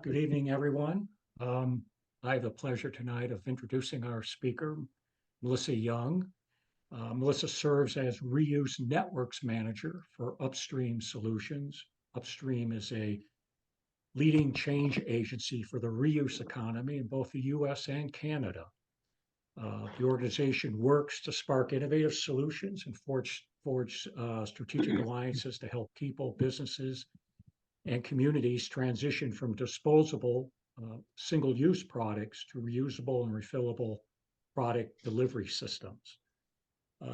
Good evening, everyone. I have the pleasure tonight of introducing our speaker, Melissa Jung. Melissa serves as Reuse Networks Manager for Upstream Solutions. Upstream is a leading change agency for the reuse economy in both the US and Canada. The organization works to spark innovative solutions and forge strategic alliances to help people, businesses, and communities transition from disposable single-use products to reusable and refillable product delivery systems.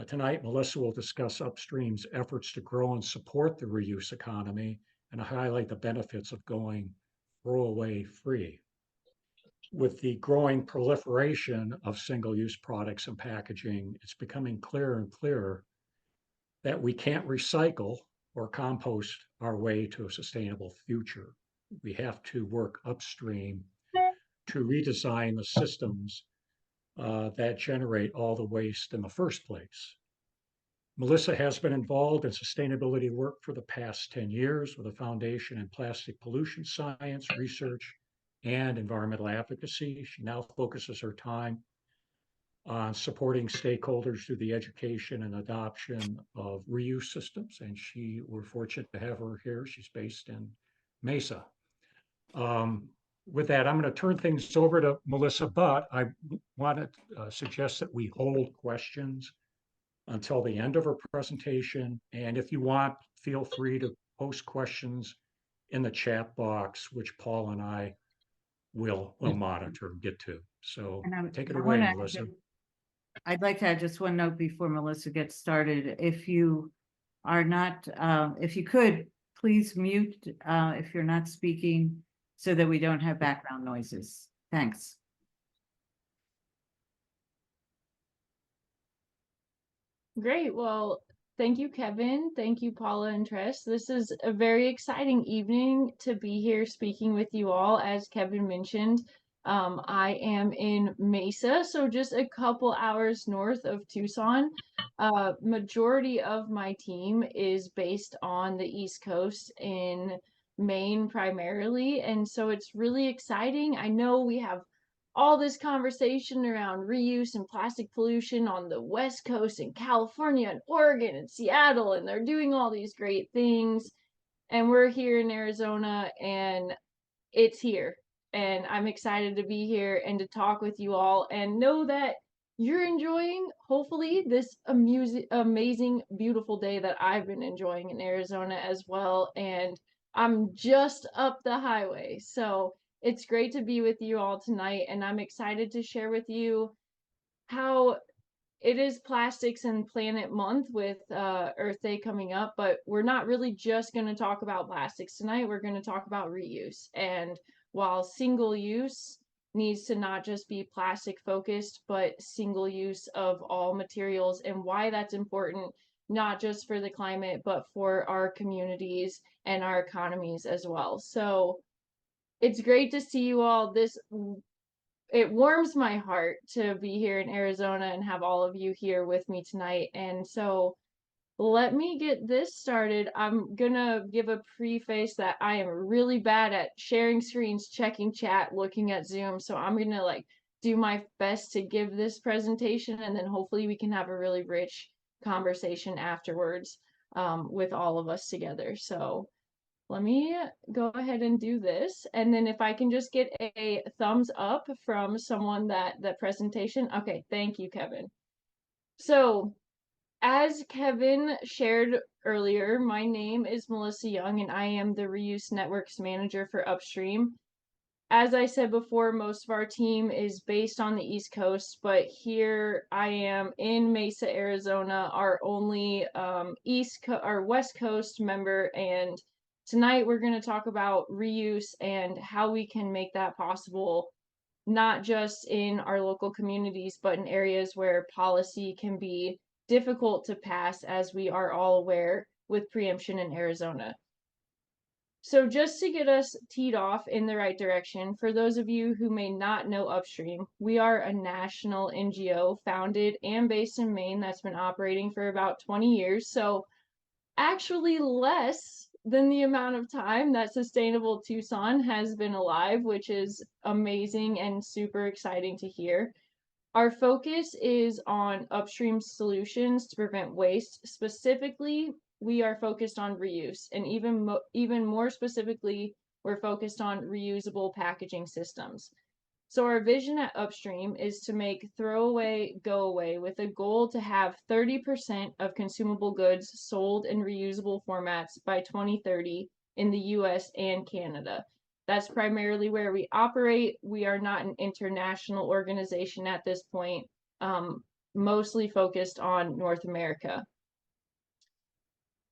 Tonight, Melissa will discuss Upstream's efforts to grow and support the reuse economy and highlight the benefits of going throwaway free. With the growing proliferation of single-use products and packaging, it's becoming clearer and clearer that we can't recycle or compost our way to a sustainable future. We have to work upstream to redesign the systems that generate all the waste in the first place. Melissa has been involved in sustainability work for the past 10 years with a foundation in plastic pollution science, research, and environmental advocacy. She now focuses her time on supporting stakeholders through the education and adoption of reuse systems. And we're fortunate to have her here. She's based in Mesa. With that, I'm going to turn things over to Melissa, but I want to suggest that we hold questions until the end of her presentation. And if you want, feel free to post questions in the chat box, which Paul and I will monitor and get to. So take it away, Melissa. I'd like to add just one note before Melissa gets started. If you are not, if you could, please mute if you're not speaking so that we don't have background noises. Thanks. Great. Well, thank you, Kevin. Thank you, Paula and Tress. This is a very exciting evening to be here speaking with you all. As Kevin mentioned, I am in Mesa, so just a couple hours north of Tucson. Majority of my team is based on the East Coast in Maine primarily, and so it's really exciting. I know we have all this conversation around reuse and plastic pollution on the West Coast in California and Oregon and Seattle, and they're doing all these great things. And we're here in Arizona, and it's here. And I'm excited to be here and to talk with you all and know that you're enjoying, hopefully, this amazing, beautiful day that I've been enjoying in Arizona as well. And I'm just up the highway. So it's great to be with you all tonight. And I'm excited to share with you how it is Plastics and Planet Month with Earth Day coming up. But we're not really just going to talk about plastics tonight. We're going to talk about reuse. And while single use needs to not just be plastic focused, but single use of all materials, and why that's important, not just for the climate, but for our communities and our economies as well. So it's great to see you all. It warms my heart to be here in Arizona and have all of you here with me tonight. And so let me get this started. I'm gonna give a preface that I am really bad at sharing screens, checking chat, looking at Zoom. So I'm gonna do my best to give this presentation, and then hopefully we can have a really rich conversation afterwards with all of us together. So let me go ahead and do this. And then if I can just get a thumbs up from someone that the presentation. Okay, thank you, Kevin. So as Kevin shared earlier, my name is Melissa Jung, and I am the Reuse Networks Manager for Upstream. As I said before, most of our team is based on the East Coast, but here I am in Mesa, Arizona, our only West Coast member, and tonight we're going to talk about reuse and how we can make that possible, not just in our local communities, but in areas where policy can be difficult to pass, as we are all aware with preemption in Arizona. So just to get us teed off in the right direction, for those of you who may not know Upstream, we are a national NGO founded and based in Maine that's been operating for about 20 years. So actually less than the amount of time that Sustainable Tucson has been alive, which is amazing and super exciting to hear. Our focus is on upstream solutions to prevent waste. Specifically, we are focused on reuse, and even more specifically, we're focused on reusable packaging systems. So our vision at Upstream is to make throwaway go away, with a goal to have 30% of consumable goods sold in reusable formats by 2030 in the US and Canada. That's primarily where we operate. We are not an international organization at this point, mostly focused on North America.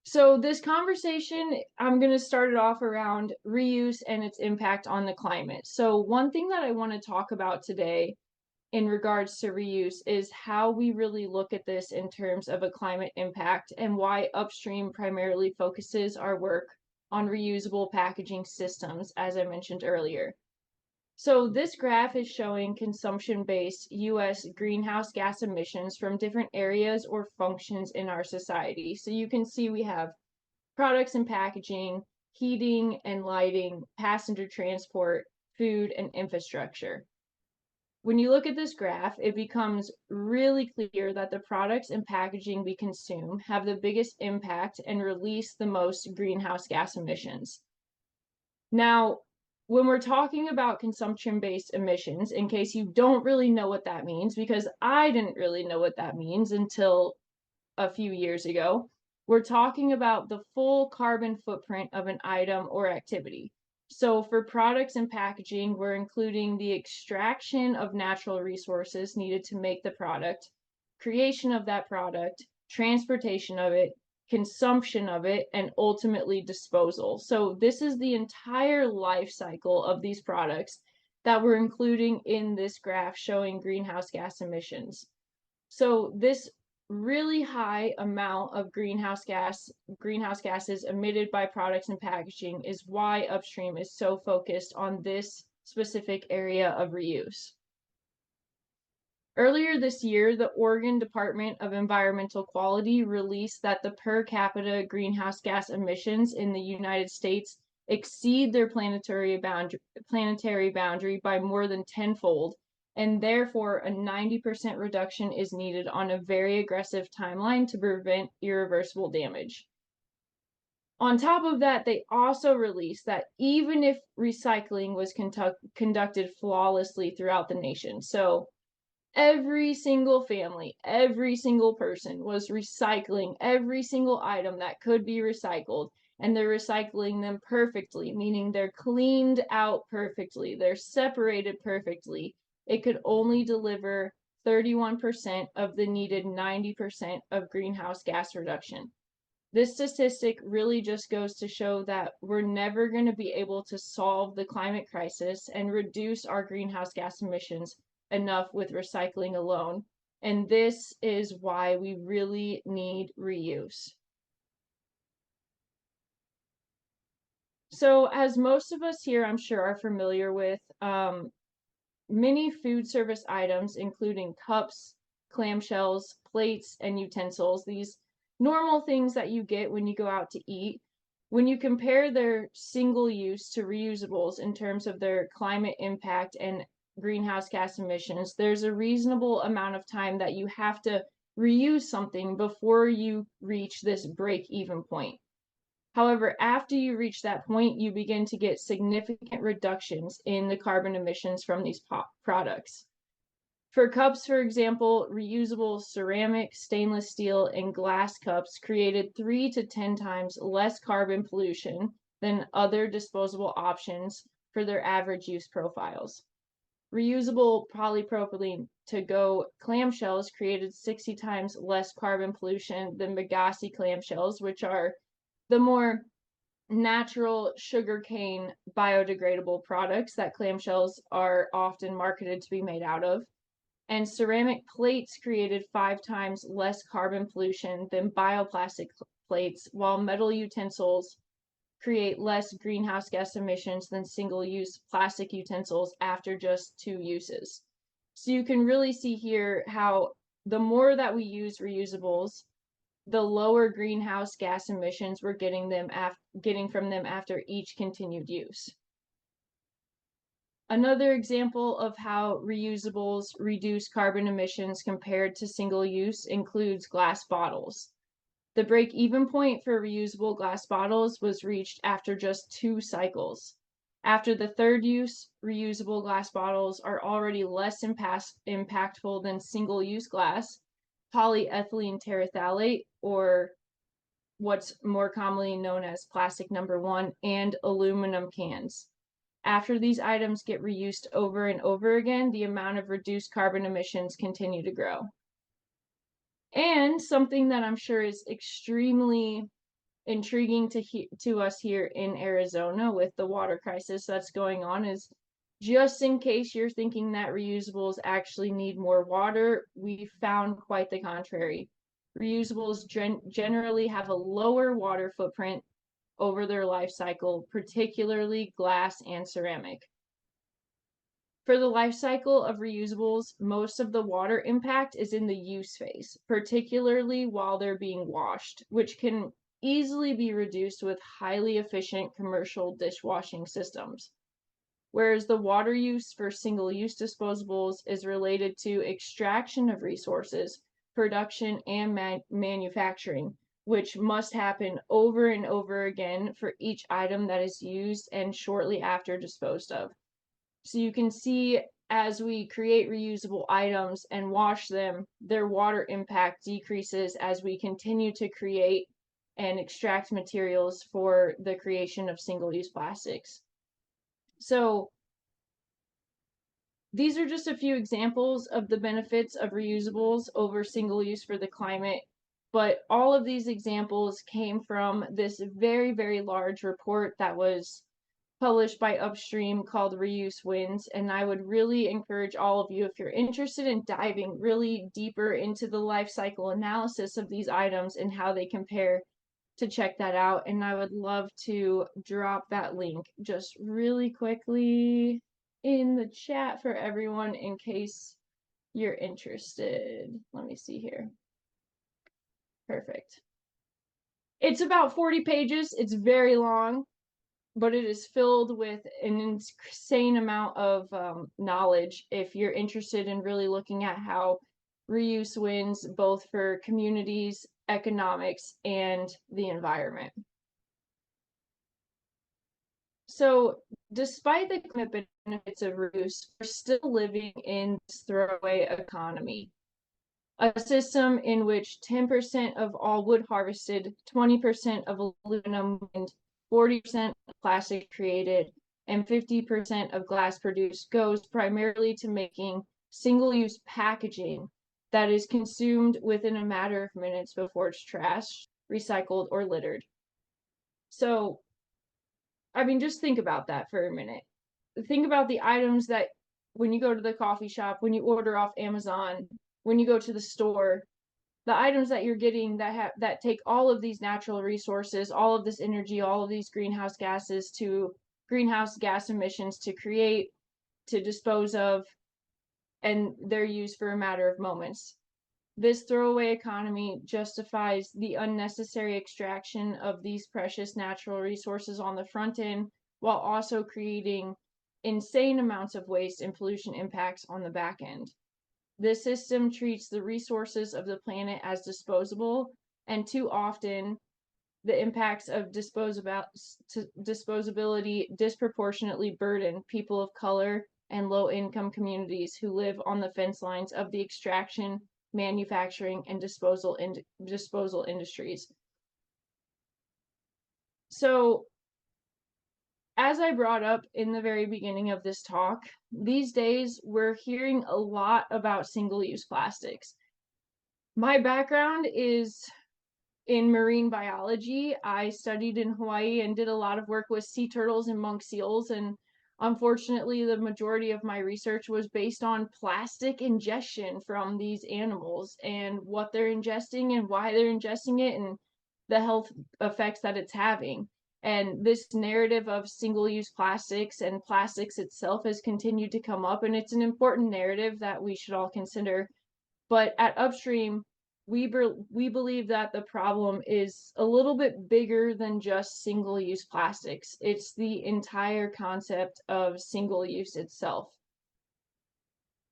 So this conversation, I'm going to start it off around reuse and its impact on the climate. So one thing that I want to talk about today in regards to reuse is how we really look at this in terms of a climate impact, and why Upstream primarily focuses our work on reusable packaging systems, as I mentioned earlier. So this graph is showing consumption-based US greenhouse gas emissions from different areas or functions in our society. So you can see we have products and packaging, heating and lighting, passenger transport, food, and infrastructure. When you look at this graph, it becomes really clear that the products and packaging we consume have the biggest impact and release the most greenhouse gas emissions. Now, when we're talking about consumption-based emissions, in case you don't really know what that means, because I didn't really know what that means until a few years ago, we're talking about the full carbon footprint of an item or activity. So for products and packaging, we're including the extraction of natural resources needed to make the product, creation of that product, transportation of it, consumption of it, and ultimately disposal. So this is the entire life cycle of these products that we're including in this graph showing greenhouse gas emissions. So this really high amount of greenhouse gases emitted by products and packaging is why Upstream is so focused on this specific area of reuse. Earlier this year, the Oregon Department of Environmental Quality released that the per capita greenhouse gas emissions in the United States exceed their planetary boundary by more than tenfold, and therefore a 90% reduction is needed on a very aggressive timeline to prevent irreversible damage. On top of that, they also released that even if recycling was conducted flawlessly throughout the nation, so every single family, every single person was recycling every single item that could be recycled, and they're recycling them perfectly, meaning they're cleaned out perfectly, they're separated perfectly. It could only deliver 31% of the needed 90% of greenhouse gas reduction. This statistic really just goes to show that we're never going to be able to solve the climate crisis and reduce our greenhouse gas emissions enough with recycling alone. And this is why we really need reuse. So as most of us here, I'm sure, are familiar with, many food service items, including cups, clamshells, plates, and utensils, these normal things that you get when you go out to eat, when you compare their single use to reusables in terms of their climate impact and greenhouse gas emissions, there's a reasonable amount of time that you have to reuse something before you reach this break-even point. However, after you reach that point, you begin to get significant reductions in the carbon emissions from these products. For cups, for example, reusable ceramic, stainless steel, and glass cups created 3 to 10 times less carbon pollution than other disposable options for their average use profiles. Reusable polypropylene to-go clamshells created 60 times less carbon pollution than Bagasse clamshells, which are the more natural sugarcane biodegradable products that clamshells are often marketed to be made out of. And ceramic plates created 5 times less carbon pollution than bioplastic plates, while metal utensils create less greenhouse gas emissions than single-use plastic utensils after just 2 uses. So you can really see here how the more that we use reusables, the lower greenhouse gas emissions we're getting from them after each continued use. Another example of how reusables reduce carbon emissions compared to single use includes glass bottles. The break-even point for reusable glass bottles was reached after just 2 cycles. After the third use, reusable glass bottles are already less impactful than single-use glass, polyethylene terephthalate, or what's more commonly known as plastic number 1, and aluminum cans. After these items get reused over and over again, the amount of reduced carbon emissions continue to grow. And something that I'm sure is extremely intriguing to us here in Arizona with the water crisis that's going on is, just in case you're thinking that reusables actually need more water, we found quite the contrary. Reusables generally have a lower water footprint over their life cycle, particularly glass and ceramic. For the life cycle of reusables, most of the water impact is in the use phase, particularly while they're being washed, which can easily be reduced with highly efficient commercial dishwashing systems. Whereas the water use for single-use disposables is related to extraction of resources, production, and manufacturing, which must happen over and over again for each item that is used and shortly after disposed of. So you can see, as we create reusable items and wash them, their water impact decreases as we continue to create and extract materials for the creation of single-use plastics. So these are just a few examples of the benefits of reusables over single use for the climate, but all of these examples came from this very, very large report that was published by Upstream called Reuse Wins. And I would really encourage all of you, if you're interested in diving really deeper into the life cycle analysis of these items and how they compare, to check that out. And I would love to drop that link just really quickly in the chat for everyone in case you're interested. Let me see here. Perfect. It's about 40 pages. It's very long, but it is filled with an insane amount of knowledge if you're interested in really looking at how reuse wins both for communities, economics, and the environment. So despite the benefits of reuse, we're still living in this throwaway economy, a system in which 10% of all wood harvested, 20% of aluminum mined, 40% of plastic created, and 50% of glass produced goes primarily to making single-use packaging that is consumed within a matter of minutes before it's trashed, recycled, or littered. So, I mean, just think about that for a minute. Think about the items that when you go to the coffee shop, when you order off Amazon, when you go to the store, the items that you're getting that take all of these natural resources, all of this energy, all of these greenhouse gas emissions to create, to dispose of, and they're used for a matter of moments. This throwaway economy justifies the unnecessary extraction of these precious natural resources on the front end, while also creating insane amounts of waste and pollution impacts on the back end. This system treats the resources of the planet as disposable, and too often the impacts of disposability disproportionately burden people of color and low-income communities who live on the fence lines of the extraction, manufacturing, and disposal industries. So, as I brought up in the very beginning of this talk, these days we're hearing a lot about single-use plastics. My background is in marine biology. I studied in Hawaii and did a lot of work with sea turtles and monk seals, and unfortunately the majority of my research was based on plastic ingestion from these animals and what they're ingesting and why they're ingesting it and the health effects that it's having. And this narrative of single-use plastics and plastics itself has continued to come up, and it's an important narrative that we should all consider. But at Upstream, we believe that the problem is a little bit bigger than just single-use plastics. It's the entire concept of single use itself.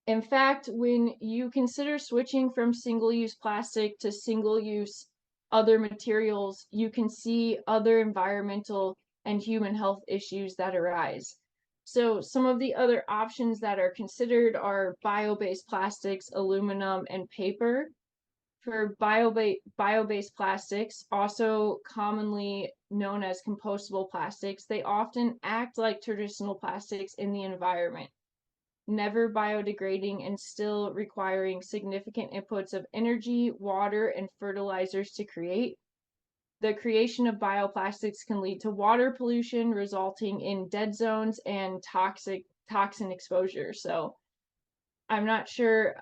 In fact, when you consider switching from single-use plastic to single-use other materials, you can see other environmental and human health issues that arise. So some of the other options that are considered are bio-based plastics, aluminum, and paper. For bio-based plastics, also commonly known as compostable plastics, they often act like traditional plastics in the environment, never biodegrading and still requiring significant inputs of energy, water, and fertilizers to create. The creation of bioplastics can lead to water pollution, resulting in dead zones and toxin exposure. So I'm not sure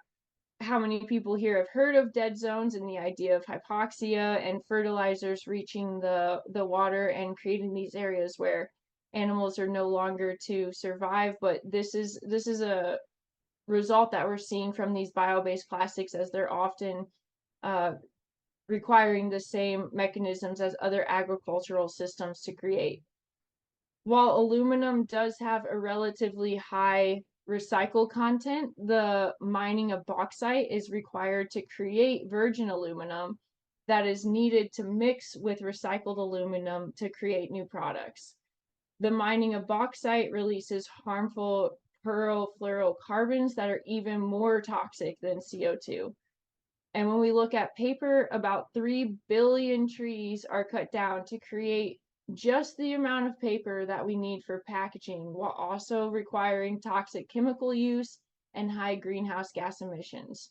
how many people here have heard of dead zones and the idea of hypoxia and fertilizers reaching the water and creating these areas where animals are no longer to survive. But this is a result that we're seeing from these bio-based plastics, as they're often requiring the same mechanisms as other agricultural systems to create. While aluminum does have a relatively high recycle content, the mining of bauxite is required to create virgin aluminum that is needed to mix with recycled aluminum to create new products. The mining of bauxite releases harmful perfluorocarbons that are even more toxic than CO2. And when we look at paper, about 3 billion trees are cut down to create just the amount of paper that we need for packaging, while also requiring toxic chemical use and high greenhouse gas emissions.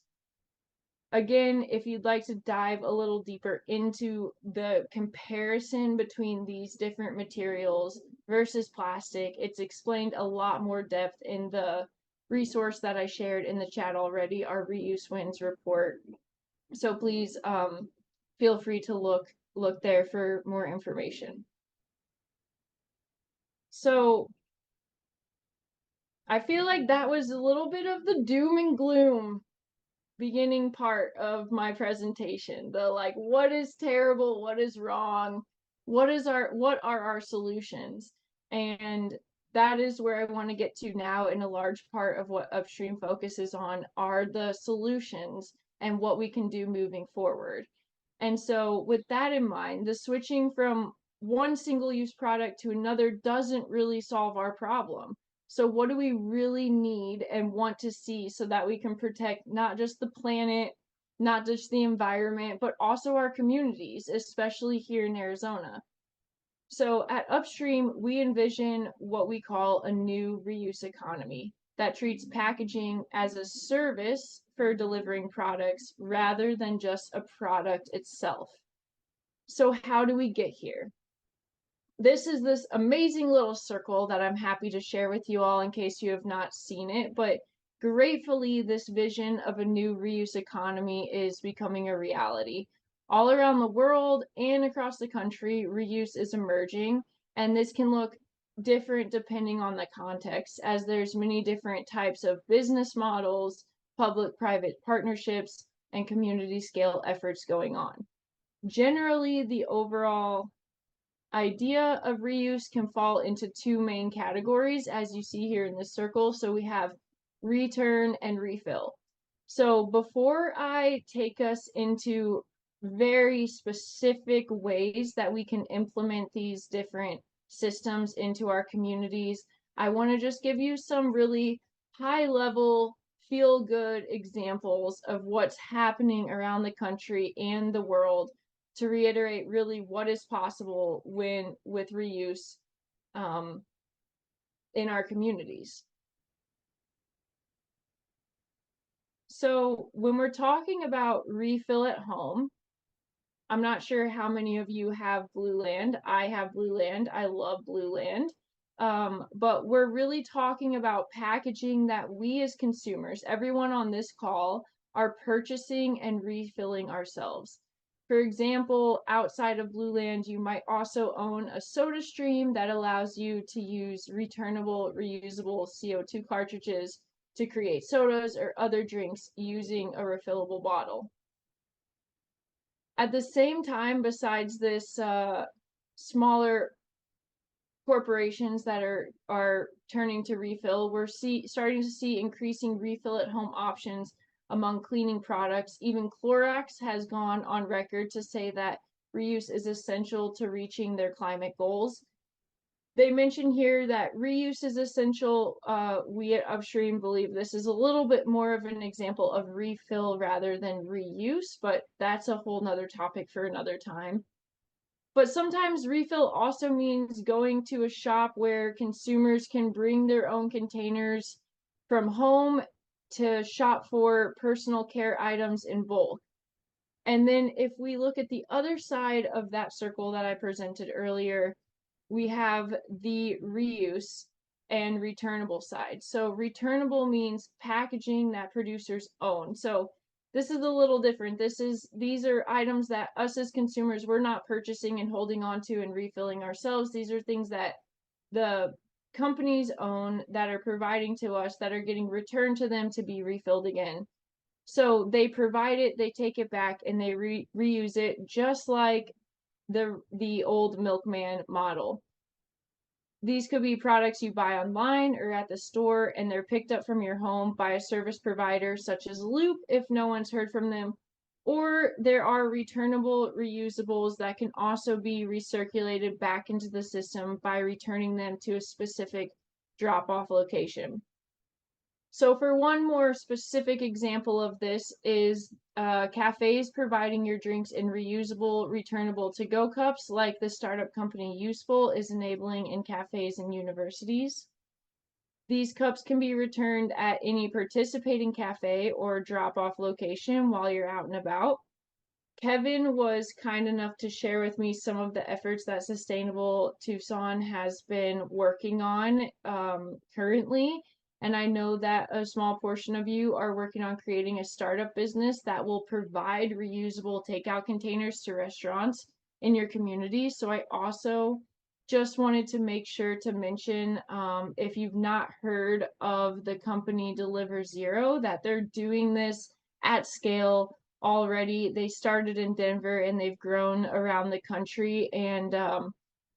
Again, if you'd like to dive a little deeper into the comparison between these different materials versus plastic, it's explained a lot more depth in the resource that I shared in the chat already, our Reuse Wins report. So please feel free to look there for more information. So I feel like that was a little bit of the doom and gloom beginning part of my presentation. The like, what is terrible, what is wrong, what are our solutions? And that is where I want to get to now. In a large part of what Upstream focuses on are the solutions and what we can do moving forward. And so with that in mind, the switching from one single-use product to another doesn't really solve our problem. So what do we really need and want to see so that we can protect not just the planet, not just the environment, but also our communities, especially here in Arizona? So at Upstream, we envision what we call a new reuse economy that treats packaging as a service for delivering products rather than just a product itself. So how do we get here? This is this amazing little circle that I'm happy to share with you all in case you have not seen it, but gratefully this vision of a new reuse economy is becoming a reality. All around the world and across the country, reuse is emerging, and this can look different depending on the context, as there's many different types of business models, public-private partnerships, and community scale efforts going on. Generally, the overall idea of reuse can fall into two main categories, as you see here in this circle. So we have return and refill. So before I take us into very specific ways that we can implement these different systems into our communities, I want to just give you some really high level, feel good examples of what's happening around the country and the world to reiterate really what is possible with reuse in our communities. So when we're talking about refill at home, I'm not sure how many of you have Blue Land. I have Blue Land. I love Blue Land. But we're really talking about packaging that we as consumers, everyone on this call, are purchasing and refilling ourselves. For example, outside of Blue Land, you might also own a soda stream that allows you to use returnable, reusable CO2 cartridges to create sodas or other drinks using a refillable bottle. At the same time, besides this, smaller corporations that are turning to refill, we're starting to see increasing refill at home options among cleaning products. Even Clorox has gone on record to say that reuse is essential to reaching their climate goals. They mention here that reuse is essential. We at Upstream believe this is a little bit more of an example of refill rather than reuse, but that's a whole nother topic for another time. But sometimes refill also means going to a shop where consumers can bring their own containers from home to shop for personal care items in bulk. And then if we look at the other side of that circle that I presented earlier, we have the reuse and returnable side. So returnable means packaging that producers own. So this is a little different. These are items that us as consumers, we're not purchasing and holding on to and refilling ourselves. These are things that the companies own that are providing to us that are getting returned to them to be refilled again. So they provide it, they take it back, and they reuse it, just like the old milkman model. These could be products you buy online or at the store, and they're picked up from your home by a service provider such as Loop if no one's heard from them. Or there are returnable reusables that can also be recirculated back into the system by returning them to a specific drop-off location. So for one more specific example of this is cafes providing your drinks in reusable, returnable to-go cups like the startup company Useful is enabling in cafes and universities. These cups can be returned at any participating cafe or drop-off location while you're out and about. Kevin was kind enough to share with me some of the efforts that Sustainable Tucson has been working on currently. And I know that a small portion of you are working on creating a startup business that will provide reusable takeout containers to restaurants in your community. So I also just wanted to make sure to mention, if you've not heard of the company Deliver Zero, that they're doing this at scale already. They started in Denver and they've grown around the country, and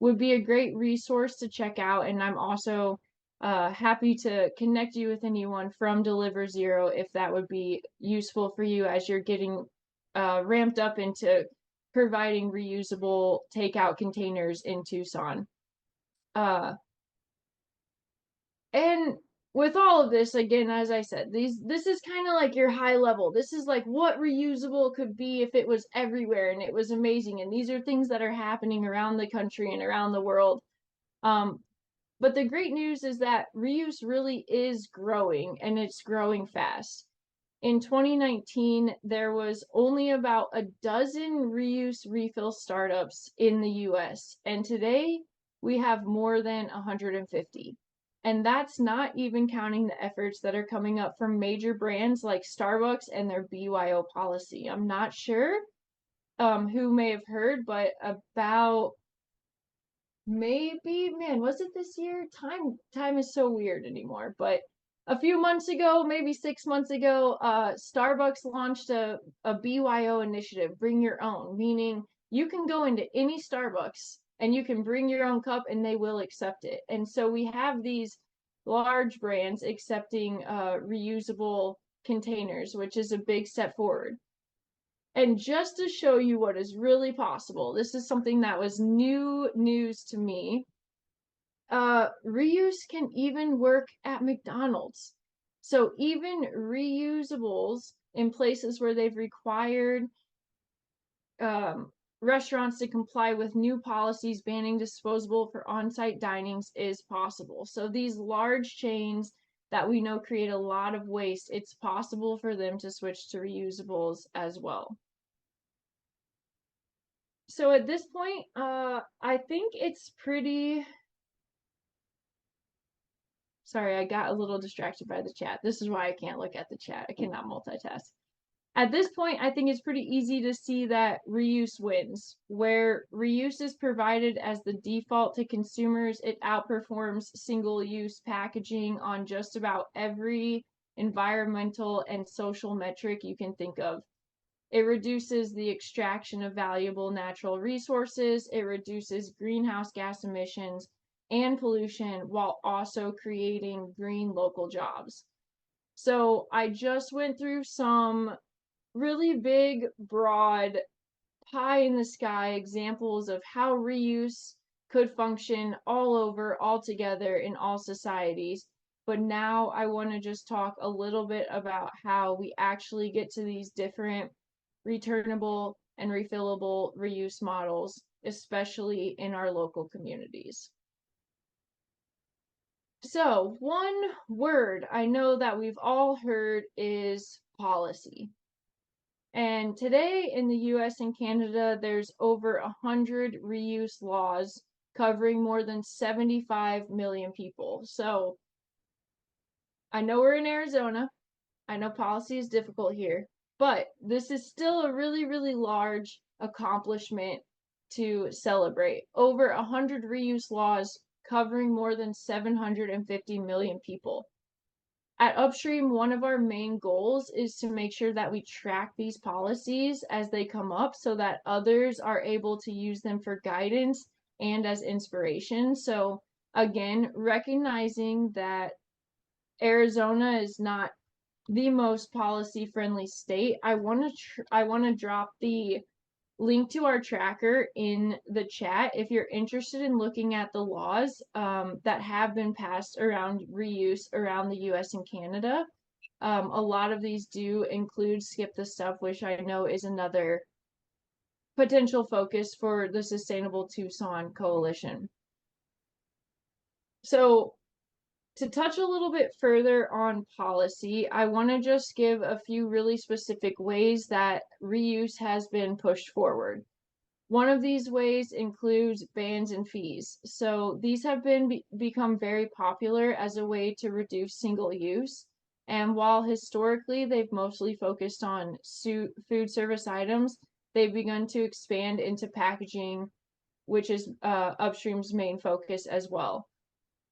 would be a great resource to check out. And I'm also happy to connect you with anyone from Deliver Zero if that would be useful for you as you're getting ramped up into providing reusable takeout containers in Tucson. And with all of this, again, as I said, this is kind of like your high level. This is like what reusable could be if it was everywhere and it was amazing. And these are things that are happening around the country and around the world. But the great news is that reuse really is growing, and it's growing fast. In 2019, there was only about a dozen reuse refill startups in the US, and today we have more than 150. And that's not even counting the efforts that are coming up from major brands like Starbucks and their BYO policy. I'm not sure who may have heard, but about maybe, man, was it this year? Time is so weird anymore. But a few months ago, maybe 6 months ago, Starbucks launched a BYO initiative, bring your own, meaning you can go into any Starbucks and you can bring your own cup and they will accept it. And so we have these large brands accepting reusable containers, which is a big step forward. And just to show you what is really possible, this is something that was new news to me. Reuse can even work at McDonald's. So even reusables in places where they've required restaurants to comply with new policies banning disposable for on-site dinings is possible. So these large chains that we know create a lot of waste, it's possible for them to switch to reusables as well. So at this point, I think it's pretty. Sorry, I got a little distracted by the chat. This is why I can't look at the chat. I cannot multitask. At this point, I think it's pretty easy to see that reuse wins. Where reuse is provided as the default to consumers, it outperforms single-use packaging on just about every environmental and social metric you can think of. It reduces the extraction of valuable natural resources. It reduces greenhouse gas emissions and pollution while also creating green local jobs. So I just went through some really big, broad, pie in the sky examples of how reuse could function all over, all together in all societies. But now I want to just talk a little bit about how we actually get to these different returnable and refillable reuse models, especially in our local communities. So, one word I know that we've all heard is policy. And today in the US and Canada, there's over 100 reuse laws covering more than 75 million people. So I know we're in Arizona. I know policy is difficult here, but this is still a really, really large accomplishment to celebrate. Over 100 reuse laws covering more than 750 million people. At Upstream, one of our main goals is to make sure that we track these policies as they come up so that others are able to use them for guidance and as inspiration. So again, recognizing that Arizona is not the most policy friendly state, I want to drop the link to our tracker in the chat if you're interested in looking at the laws that have been passed around reuse around the US and Canada. A lot of these do include Skip the Stuff, which I know is another potential focus for the Sustainable Tucson Coalition. So to touch a little bit further on policy, I want to just give a few really specific ways that reuse has been pushed forward. One of these ways includes bans and fees. So these have become very popular as a way to reduce single use. And while historically they've mostly focused on food service items, they've begun to expand into packaging, which is Upstream's main focus as well.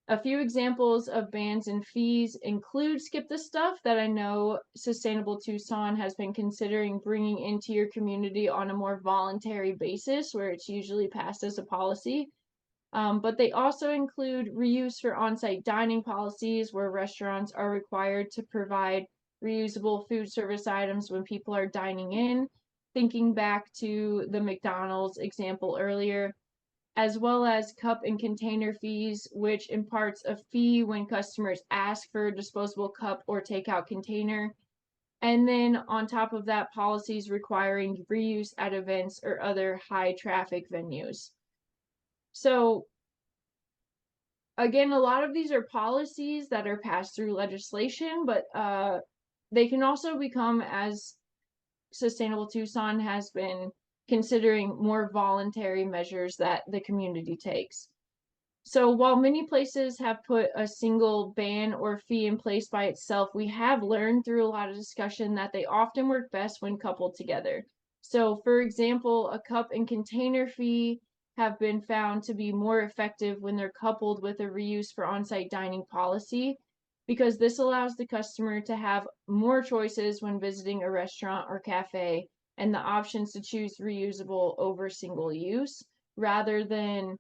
A few examples of bans and fees include Skip the Stuff that I know Sustainable Tucson has been considering bringing into your community on a more voluntary basis, where it's usually passed as a policy. But they also include reuse for on-site dining policies, where restaurants are required to provide reusable food service items when people are dining in. Thinking back to the McDonald's example earlier, as well as cup and container fees, which imparts a fee when customers ask for a disposable cup or takeout container. And then on top of that, policies requiring reuse at events or other high traffic venues. So again, a lot of these are policies that are passed through legislation, but they can also become, as Sustainable Tucson has been considering, more voluntary measures that the community takes. So while many places have put a single ban or fee in place by itself, we have learned through a lot of discussion that they often work best when coupled together. So for example, a cup and container fee have been found to be more effective when they're coupled with a reuse for on-site dining policy, because this allows the customer to have more choices when visiting a restaurant or cafe and the options to choose reusable over single use, rather than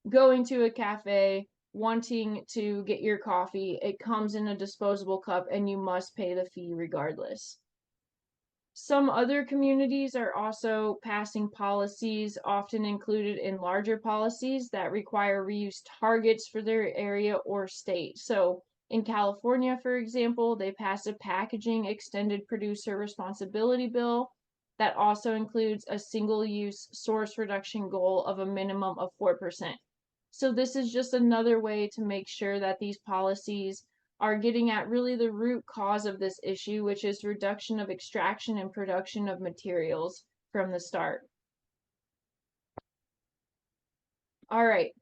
going to a cafe, wanting to get your coffee, it comes in a disposable cup and you must pay the fee regardless. Some other communities are also passing policies, often included in larger policies, that require reuse targets for their area or state. So in California, for example, they passed a packaging extended producer responsibility bill that also includes a single-use source reduction goal of a minimum of 4%. So this is just another way to make sure that these policies are getting at really the root cause of this issue, which is reduction of extraction and production of materials from the start. All right.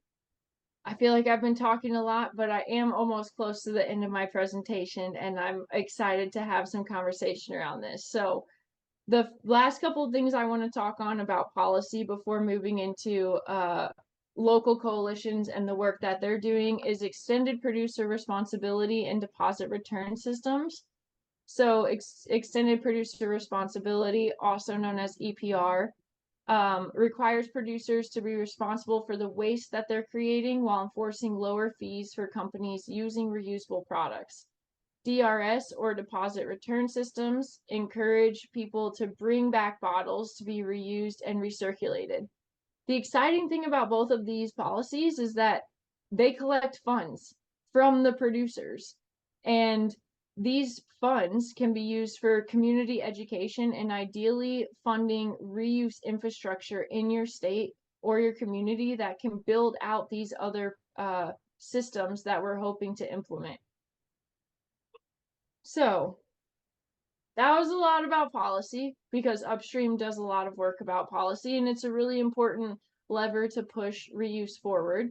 I feel like I've been talking a lot, but I am almost close to the end of my presentation, and I'm excited to have some conversation around this. So the last couple of things I want to talk on about policy before moving into local coalitions and the work that they're doing is extended producer responsibility and deposit return systems. So extended producer responsibility, also known as EPR, requires producers to be responsible for the waste that they're creating while enforcing lower fees for companies using reusable products. DRS, or deposit return systems, encourage people to bring back bottles to be reused and recirculated. The exciting thing about both of these policies is that they collect funds from the producers, and these funds can be used for community education and ideally funding reuse infrastructure in your state or your community that can build out these other systems that we're hoping to implement. So that was a lot about policy, because Upstream does a lot of work about policy, and it's a really important lever to push reuse forward.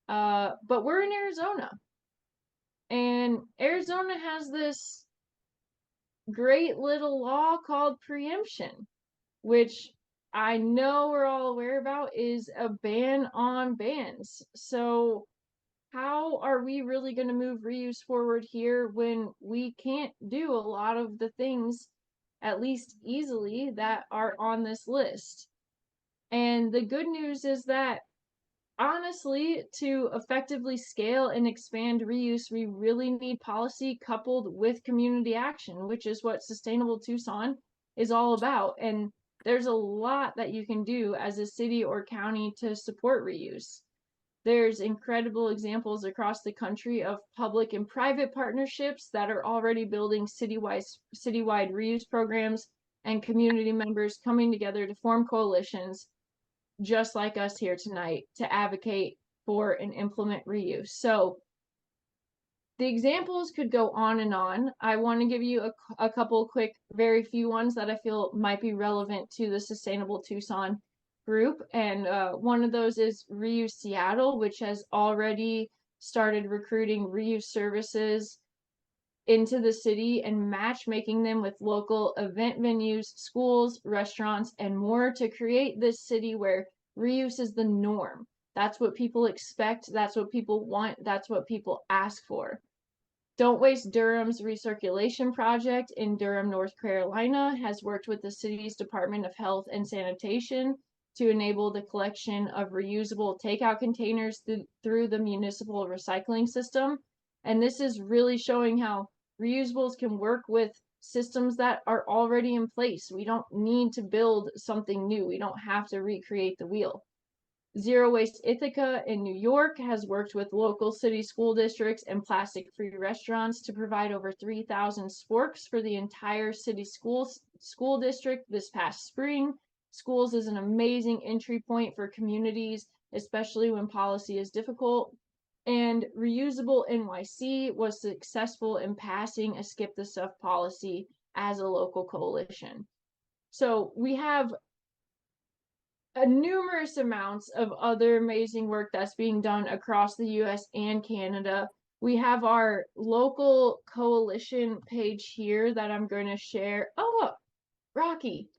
But we're in Arizona, and Arizona has this great little law called preemption, which I know we're all aware about is a ban on bans. So how are we really going to move reuse forward here when we can't do a lot of the things, at least easily, that are on this list? And the good news is that, honestly, to effectively scale and expand reuse, we really need policy coupled with community action, which is what Sustainable Tucson is all about. And there's a lot that you can do as a city or county to support reuse. There's incredible examples across the country of public and private partnerships that are already building citywide reuse programs, and community members coming together to form coalitions just like us here tonight to advocate for and implement reuse. So the examples could go on and on. I want to give you a couple quick, very few ones that I feel might be relevant to the Sustainable Tucson group. And one of those is Reuse Seattle, which has already started recruiting reuse services into the city and matchmaking them with local event venues, schools, restaurants, and more to create this city where reuse is the norm. That's what people expect. That's what people want. That's what people ask for. Don't Waste Durham's recirculation project in Durham, North Carolina, has worked with the city's Department of Health and Sanitation to enable the collection of reusable takeout containers through the municipal recycling system. And this is really showing how reusables can work with systems that are already in place. We don't need to build something new. We don't have to recreate the wheel. Zero Waste Ithaca in New York has worked with local city school districts and plastic-free restaurants to provide over 3,000 sporks for the entire city school district this past spring. Schools is an amazing entry point for communities, especially when policy is difficult. And Reusable NYC was successful in passing a skip the stuff policy as a local coalition. So we have numerous amounts of other amazing work that's being done across the US and Canada. We have our local coalition page here that I'm going to share. Oh, Rocky.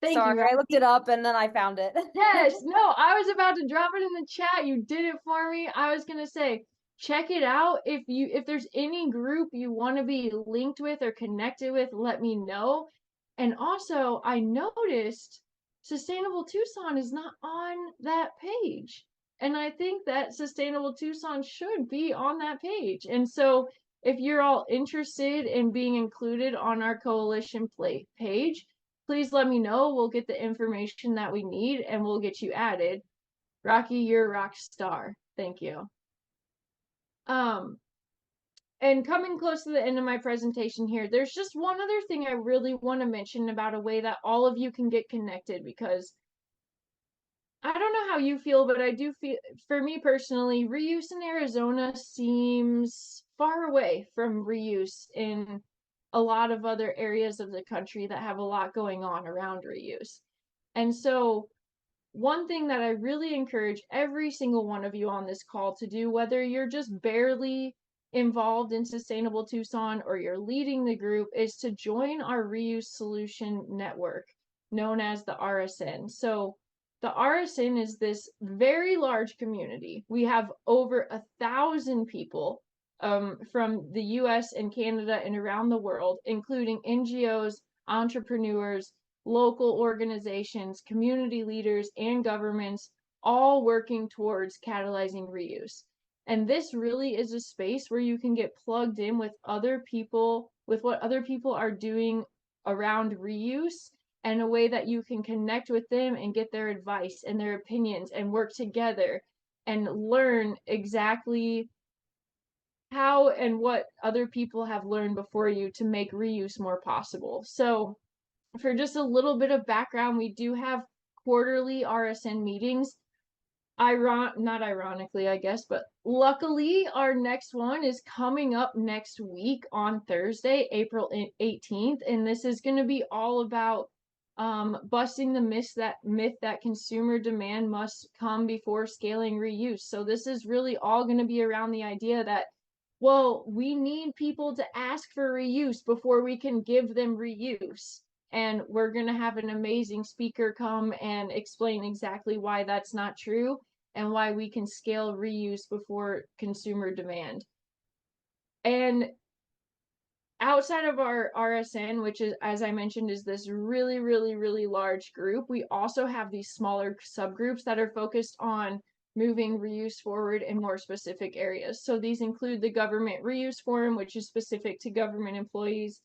Thank Sorry, you, Rocky. I looked it up and then I found it. Yes, no, I was about to drop it in the chat. You did it for me. I was going to say, check it out. If there's any group you want to be linked with or connected with, let me know. And also, I noticed Sustainable Tucson is not on that page. And I think that Sustainable Tucson should be on that page. And so if you're all interested in being included on our coalition page, please let me know. We'll get the information that we need and we'll get you added. Rocky, you're a rock star. Thank you. And coming close to the end of my presentation here, there's just one other thing I really want to mention about a way that all of you can get connected, because I don't know how you feel, but I do feel, for me personally, reuse in Arizona seems far away from reuse in a lot of other areas of the country that have a lot going on around reuse. And so one thing that I really encourage every single one of you on this call to do, whether you're just barely involved in Sustainable Tucson or you're leading the group, is to join our reuse solution network known as the RSN. So the RSN is this very large community. We have over 1,000 people from the US and Canada and around the world, including NGOs, entrepreneurs, local organizations, community leaders, and governments, all working towards catalyzing reuse. And this really is a space where you can get plugged in with other people, with what other people are doing around reuse, and a way that you can connect with them and get their advice and their opinions and work together and learn exactly how and what other people have learned before you to make reuse more possible. So, for just a little bit of background, we do have quarterly RSN meetings. Not ironically, I guess, but luckily our next one is coming up next week on Thursday, April 18th, and this is going to be all about busting the myth that consumer demand must come before scaling reuse. So this is really all going to be around the idea that, well, we need people to ask for reuse before we can give them reuse. And we're going to have an amazing speaker come and explain exactly why that's not true and why we can scale reuse before consumer demand. And outside of our RSN, which is, as I mentioned, is this really, really, really large group, we also have these smaller subgroups that are focused on moving reuse forward in more specific areas. So these include the Government Reuse Forum, which is specific to government employees,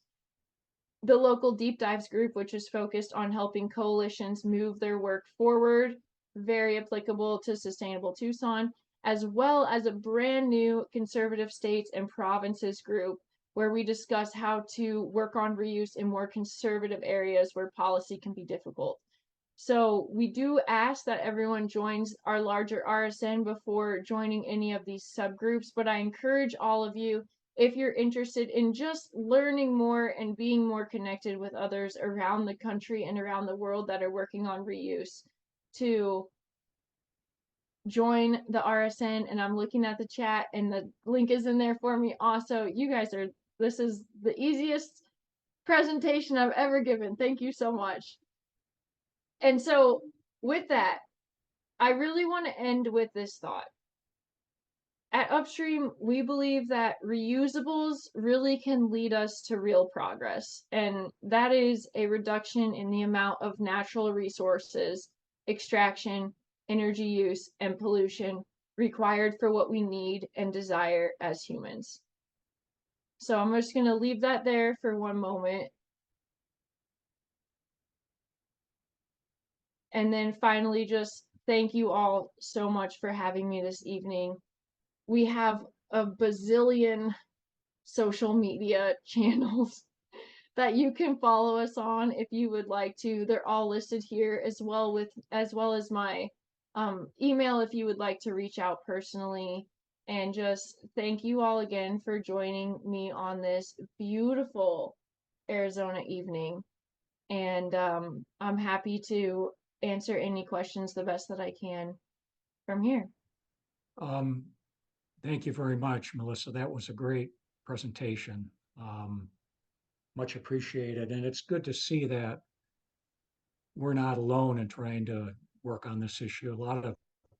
the local deep dives group, which is focused on helping coalitions move their work forward, very applicable to Sustainable Tucson, as well as a brand new conservative states and provinces group, where we discuss how to work on reuse in more conservative areas where policy can be difficult. So we do ask that everyone joins our larger RSN before joining any of these subgroups, but I encourage all of you, if you're interested in just learning more and being more connected with others around the country and around the world that are working on reuse, to join the RSN. And I'm looking at the chat and the link is in there for me also. You guys are, this is the easiest presentation I've ever given. Thank you so much. And so with that, I really want to end with this thought. At Upstream, we believe that reusables really can lead us to real progress, and that is a reduction in the amount of natural resources, extraction, energy use, and pollution required for what we need and desire as humans. So I'm just going to leave that there for one moment. And then finally, just thank you all so much for having me this evening. We have a bazillion social media channels that you can follow us on if you would like to. They're all listed here, as well as my email if you would like to reach out personally. And just thank you all again for joining me on this beautiful Arizona evening. And I'm happy to answer any questions the best that I can from here. Thank you very much, Melissa. That was a great presentation. Much appreciated. And it's good to see that we're not alone in trying to work on this issue. A lot of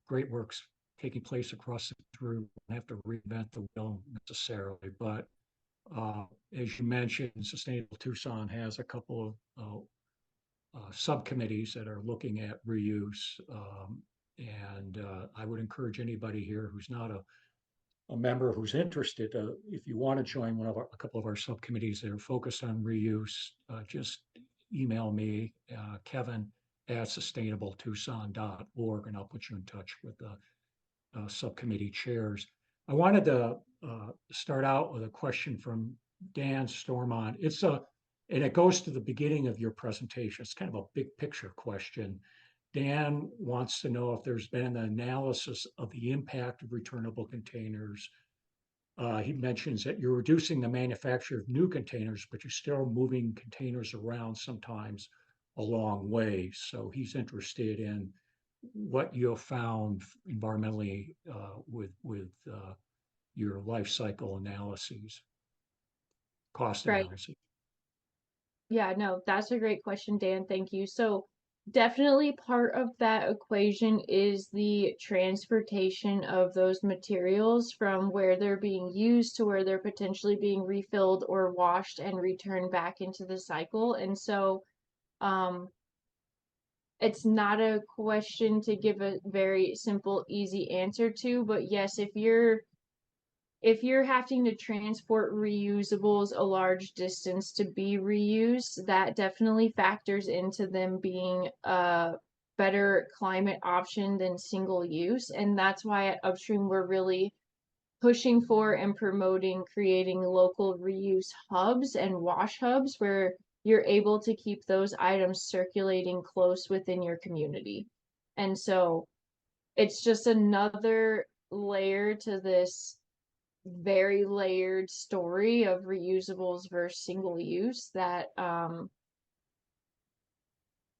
great work's taking place across the group. We don't have to reinvent the wheel necessarily, but as you mentioned, Sustainable Tucson has a couple of subcommittees that are looking at reuse. And I would encourage anybody here who's not a member who's interested, if you want to join a couple of our subcommittees that are focused on reuse, just email me, kevin@sustainabletucson.org, and I'll put you in touch with the subcommittee chairs. I wanted to start out with a question from Dan Stormont. And it goes to the beginning of your presentation. It's kind of a big picture question. Dan wants to know if there's been an analysis of the impact of returnable containers. He mentions that you're reducing the manufacture of new containers, but you're still moving containers around sometimes a long way. So he's interested in what you have found environmentally with your life cycle analyses, cost Right. analysis. Yeah, no, that's a great question, Dan. Thank you. So definitely part of that equation is the transportation of those materials from where they're being used to where they're potentially being refilled or washed and returned back into the cycle. And so it's not a question to give a very simple, easy answer to, but yes, if you're having to transport reusables a large distance to be reused, that definitely factors into them being a better climate option than single use. And that's why at Upstream we're really pushing for and promoting creating local reuse hubs and wash hubs where you're able to keep those items circulating close within your community. And so it's just another layer to this very layered story of reusables versus single use that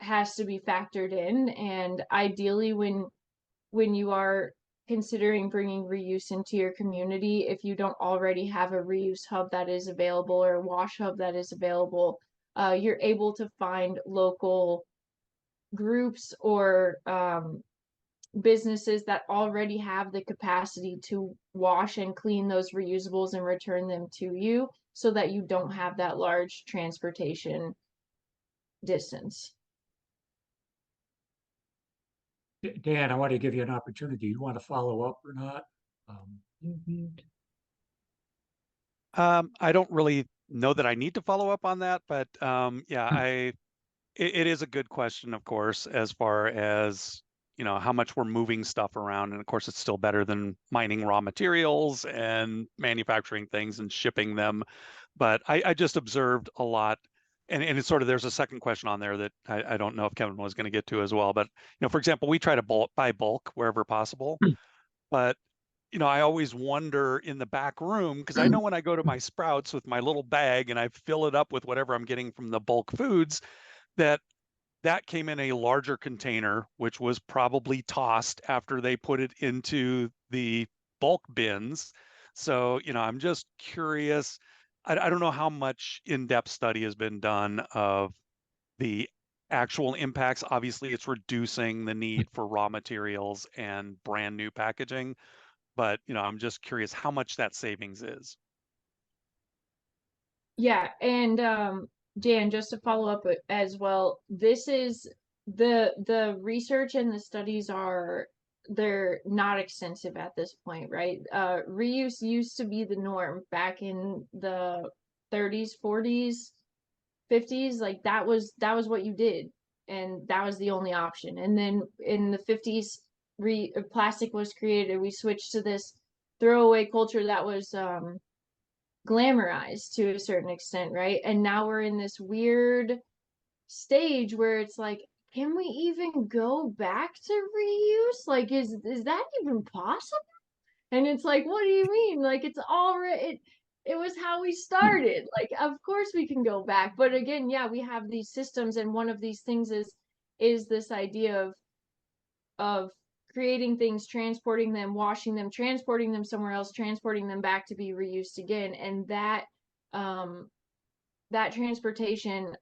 has to be factored in. And ideally, when you are considering bringing reuse into your community, if you don't already have a reuse hub that is available or a wash hub that is available, you're able to find local groups or businesses that already have the capacity to wash and clean those reusables and return them to you so that you don't have that large transportation distance. Dan, I want to give you an opportunity. You want to follow up or not? I don't really know that I need to follow up on that, but yeah, it is a good question, of course, as far as how much we're moving stuff around, and of course, it's still better than mining raw materials and manufacturing things and shipping them. But I just observed a lot, and it's sort of there's a second question on there that I don't know if Kevin was going to get to as well. But for example, we try to buy bulk wherever possible, but I always wonder in the back room, because I know when I go to my Sprouts with my little bag and I fill it up with whatever I'm getting from the bulk foods, that came in a larger container, which was probably tossed after they put it into the bulk bins. So, I'm just curious. I don't know how much in-depth study has been done of the actual impacts. Obviously, it's reducing the need for raw materials and brand new packaging. But, I'm just curious how much that savings is. Yeah, and Jan, just to follow up as well, this is the research and the studies they're not extensive at this point, right? Reuse used to be the norm back in the 30s, 40s, 50s. Like that was what you did, and that was the only option. And then in the 50s, plastic was created. We switched to this throwaway culture that was glamorized to a certain extent, right? And now we're in this weird stage where it's like, can we even go back to reuse? Like, is that even possible? And it's like, what do you mean? Like, it's already it was how we started. Like, of course we can go back, but again, yeah, we have these systems, and one of these things is this idea of creating things, transporting them, washing them, transporting them somewhere else, transporting them back to be reused again. And that transportation,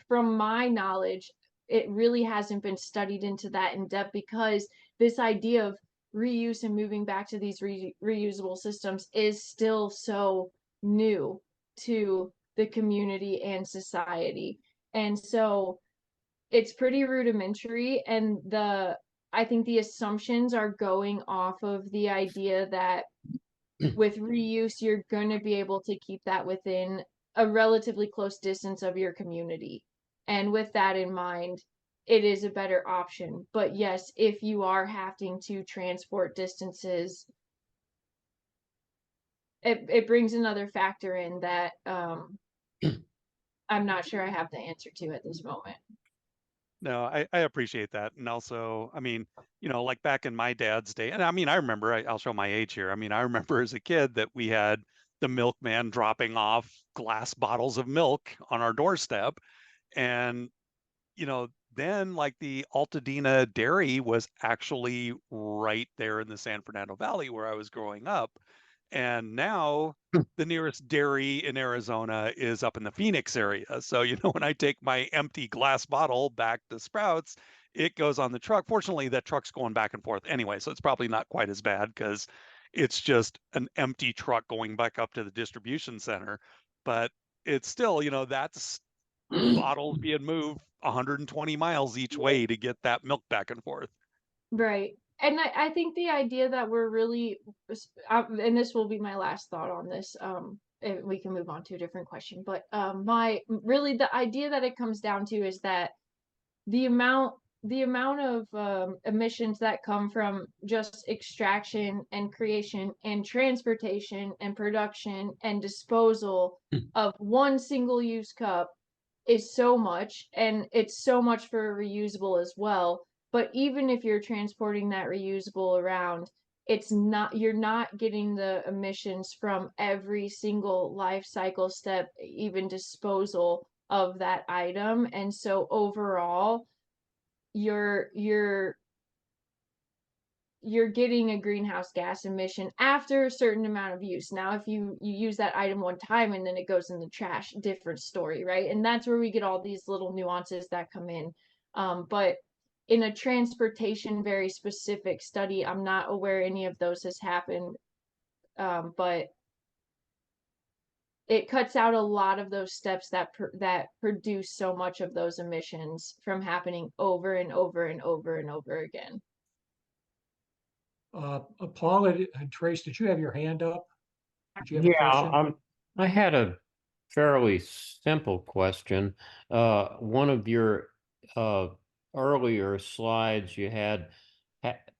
from my knowledge, it really hasn't been studied into that in depth, because this idea of reuse and moving back to these reusable systems is still so new to the community and society. And so it's pretty rudimentary, and I think the assumptions are going off of the idea that with reuse you're going to be able to keep that within a relatively close distance of your community. And with that in mind, it is a better option. But yes, if you are having to transport distances, it brings another factor in that I'm not sure I have the answer to at this moment. No, I appreciate that. And also, I mean, like back in my dad's day, and I mean, I remember, I'll show my age here. I mean, I remember as a kid that we had the milkman dropping off glass bottles of milk on our doorstep. And, then like the Altadena dairy was actually right there in the San Fernando Valley where I was growing up. And now the nearest dairy in Arizona is up in the Phoenix area. So, when I take my empty glass bottle back to Sprouts, it goes on the truck. Fortunately, that truck's going back and forth anyway, so it's probably not quite as bad because it's just an empty truck going back up to the distribution center. But it's still, that's bottles being moved 120 miles each way to get that milk back and forth. Right. And I think the idea that we're really, and this will be my last thought on this, and we can move on to a different question, but the idea that it comes down to is that the amount of emissions that come from just extraction and creation and transportation and production and disposal of one single use cup is so much, and it's so much for reusable as well. But even if you're transporting that reusable around, you're not getting the emissions from every single life cycle step, even disposal of that item. And so overall, you're getting a greenhouse gas emission after a certain amount of use. Now, if you use that item one time and then it goes in the trash, different story, right? And that's where we get all these little nuances that come in. But in a transportation very specific study, I'm not aware any of those has happened. But it cuts out a lot of those steps that produce so much of those emissions from happening over and over and over and over again. Paula and Trace, did you have your hand up? Did you have a Yeah, question? I had a fairly simple question. One of your earlier slides, you had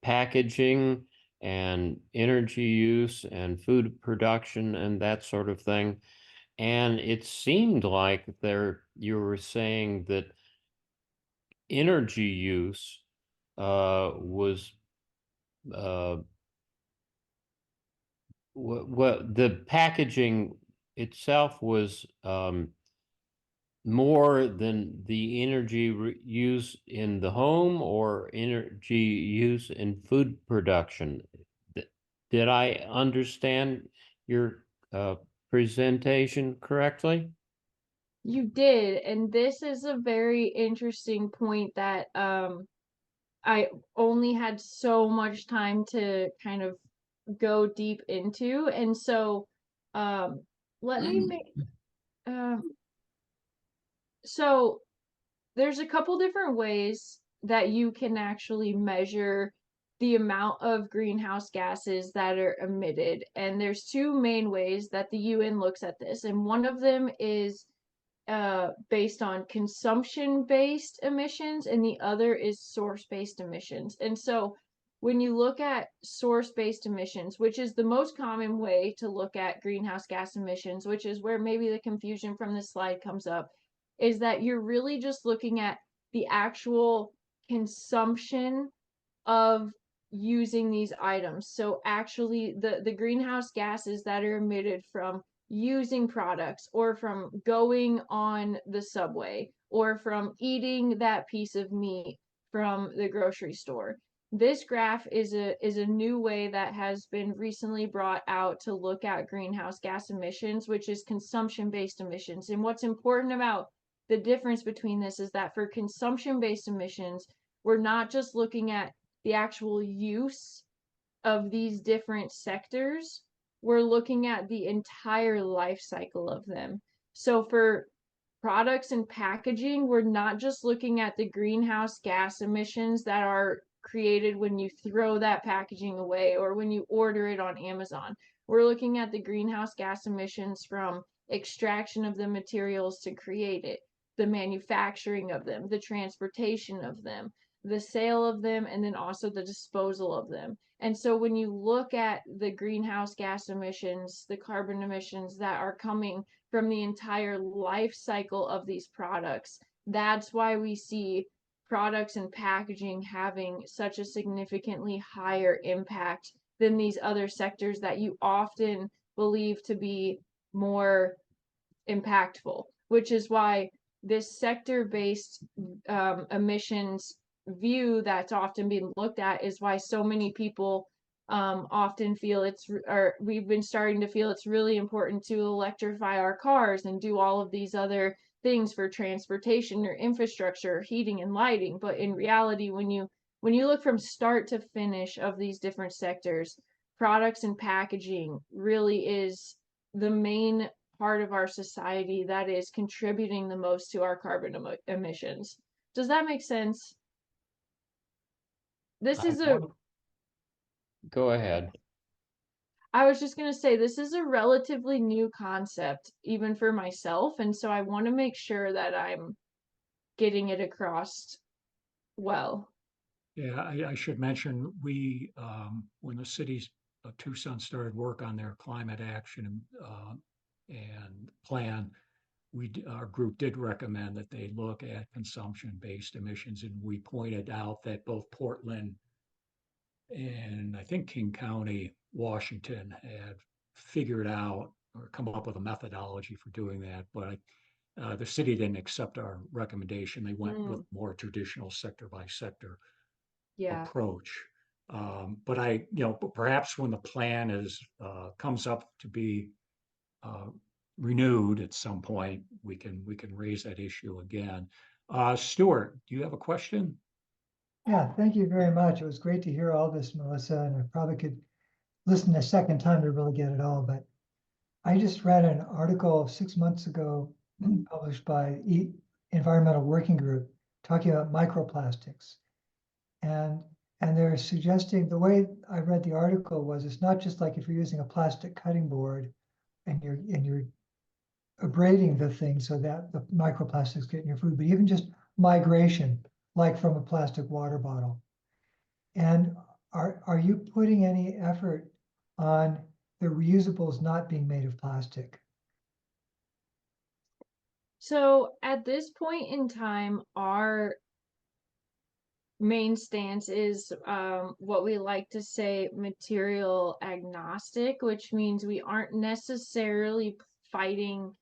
packaging and energy use and food production and that sort of thing. And it seemed like you were saying that energy use was the packaging itself was more than the energy use in the home or energy use in food production. Did I understand your presentation correctly? You did, and this is a very interesting point that I only had so much time to kind of go deep into. And so let me make so there's a couple different ways that you can actually measure the amount of greenhouse gases that are emitted. And there's two main ways that the UN looks at this. And one of them is based on consumption-based emissions, and the other is source-based emissions. And so when you look at source-based emissions, which is the most common way to look at greenhouse gas emissions, which is where maybe the confusion from this slide comes up, is that you're really just looking at the actual consumption of using these items. So actually the greenhouse gases that are emitted from using products, or from going on the subway, or from eating that piece of meat from the grocery store. This graph is a new way that has been recently brought out to look at greenhouse gas emissions, which is consumption-based emissions. And what's important about the difference between this is that for consumption-based emissions, we're not just looking at the actual use of these different sectors, we're looking at the entire life cycle of them. So for products and packaging, we're not just looking at the greenhouse gas emissions that are created when you throw that packaging away or when you order it on Amazon. We're looking at the greenhouse gas emissions from extraction of the materials to create it, the manufacturing of them, the transportation of them, the sale of them, and then also the disposal of them. And so when you look at the greenhouse gas emissions, the carbon emissions that are coming from the entire life cycle of these products, that's why we see products and packaging having such a significantly higher impact than these other sectors that you often believe to be more impactful, which is why this sector-based emissions view that's often being looked at is why so many people often feel or we've been starting to feel it's really important to electrify our cars and do all of these other things for transportation or infrastructure, heating and lighting. But in reality, when you look from start to finish of these different sectors, products and packaging really is the main part of our society that is contributing the most to our carbon emissions. Does that make sense? This is a Go ahead. I was just going to say, this is a relatively new concept, even for myself. And so I want to make sure that I'm getting it across well. Yeah, I should mention, when the cities of Tucson started work on their climate action and plan, our group did recommend that they look at consumption-based emissions, and we pointed out that both Portland and I think King County, Washington, had figured out or come up with a methodology for doing that, but the city didn't accept our recommendation. They went with more traditional sector by sector Yeah. approach. But but perhaps when the plan comes up to be renewed at some point, we can raise that issue again. Stuart, do you have a question? Yeah, thank you very much. It was great to hear all this, Melissa, and I probably could listen a second time to really get it all. But I just read an article 6 months ago published by Environmental Working Group talking about microplastics. And they're suggesting, the way I read the article was, it's not just like if you're using a plastic cutting board and you're abrading the thing so that the microplastics get in your food, but even just migration, like from a plastic water bottle. And are you putting any effort on the reusables not being made of plastic? So at this point in time, our main stance is what we like to say material agnostic, which means we aren't necessarily fighting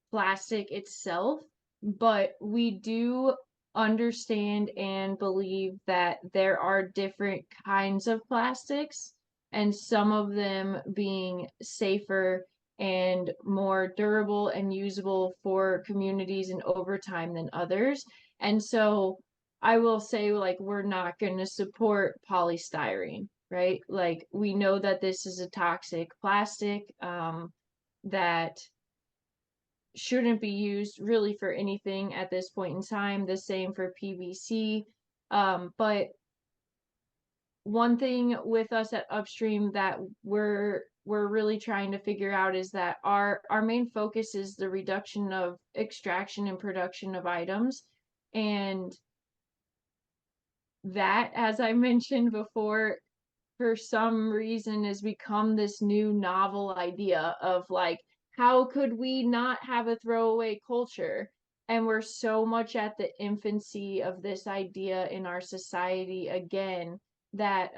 plastic itself, but we do understand and believe that there are different kinds of plastics, and some of them being safer and more durable and usable for communities and over time than others. And so I will say, like, we're not going to support polystyrene, right? Like, we know that this is a toxic plastic that shouldn't be used really for anything at this point in time. The same for PVC. But one thing with us at Upstream that we're really trying to figure out is that our main focus is the reduction of extraction and production of items. And that, as I mentioned before, for some reason has become this new novel idea of like, how could we not have a throwaway culture? And we're so much at the infancy of this idea in our society again, that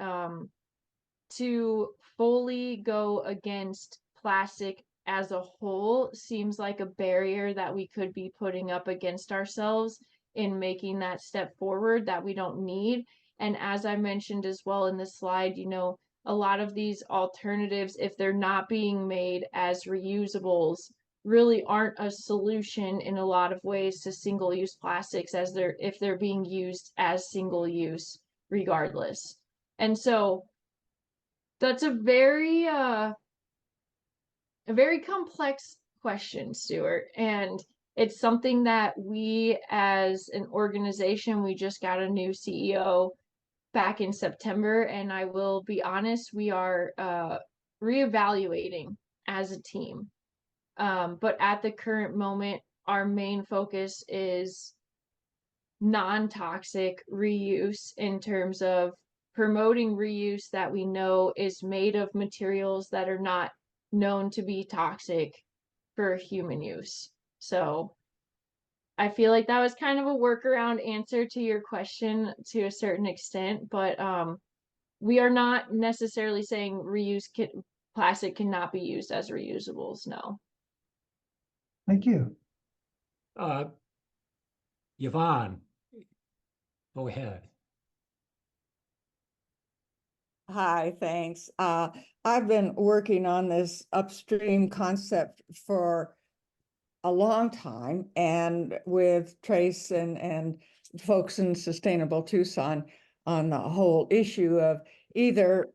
to fully go against plastic as a whole seems like a barrier that we could be putting up against ourselves in making that step forward that we don't need. And as I mentioned as well in the slide, a lot of these alternatives, if they're not being made as reusables, really aren't a solution in a lot of ways to single-use plastics if they're being used as single-use regardless. And so that's a very complex question, Stuart, and it's something that we as an organization, we just got a new CEO back in September, and I will be honest, we are reevaluating as a team. But at the current moment, our main focus is non-toxic reuse in terms of promoting reuse that we know is made of materials that are not known to be toxic for human use. So I feel like that was kind of a workaround answer to your question to a certain extent, but we are not necessarily saying plastic cannot be used as reusables. No. Thank you. Yvonne, go ahead. Hi, thanks. I've been working on this upstream concept for a long time, and with Trace and folks in Sustainable Tucson on the whole issue of either,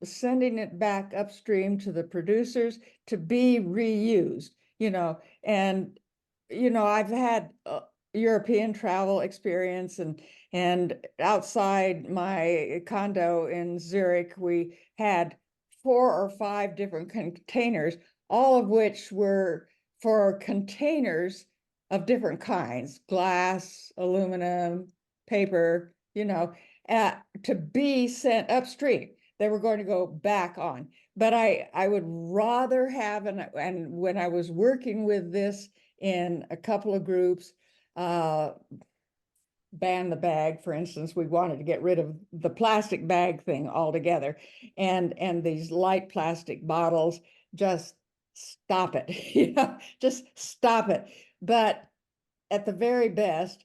sending it back upstream to the producers to be reused, and I've had European travel experience, and outside my condo in Zurich, we had 4 or 5 different containers, all of which were for containers of different kinds, glass, aluminum, paper, to be sent upstream. They were going to go back on. But I would rather have, and when I was working with this in a couple of groups, ban the bag, for instance, we wanted to get rid of the plastic bag thing altogether, and these light plastic bottles, just stop it, just stop it. But at the very best,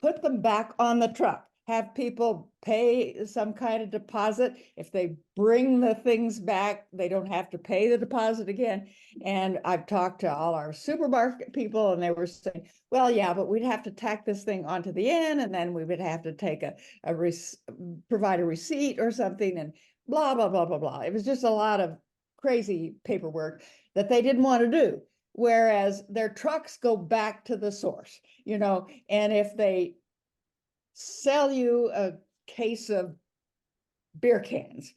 put them back on the truck. Have people pay some kind of deposit. If they bring the things back, they don't have to pay the deposit again. And I've talked to all our supermarket people, and they were saying, well, yeah, but we'd have to tack this thing onto the end, and then we would have to take provide a receipt or something, and blah, blah, blah, blah, blah. It was just a lot of crazy paperwork that they didn't want to do. Whereas their trucks go back to the source, and if they sell you a case of beer cans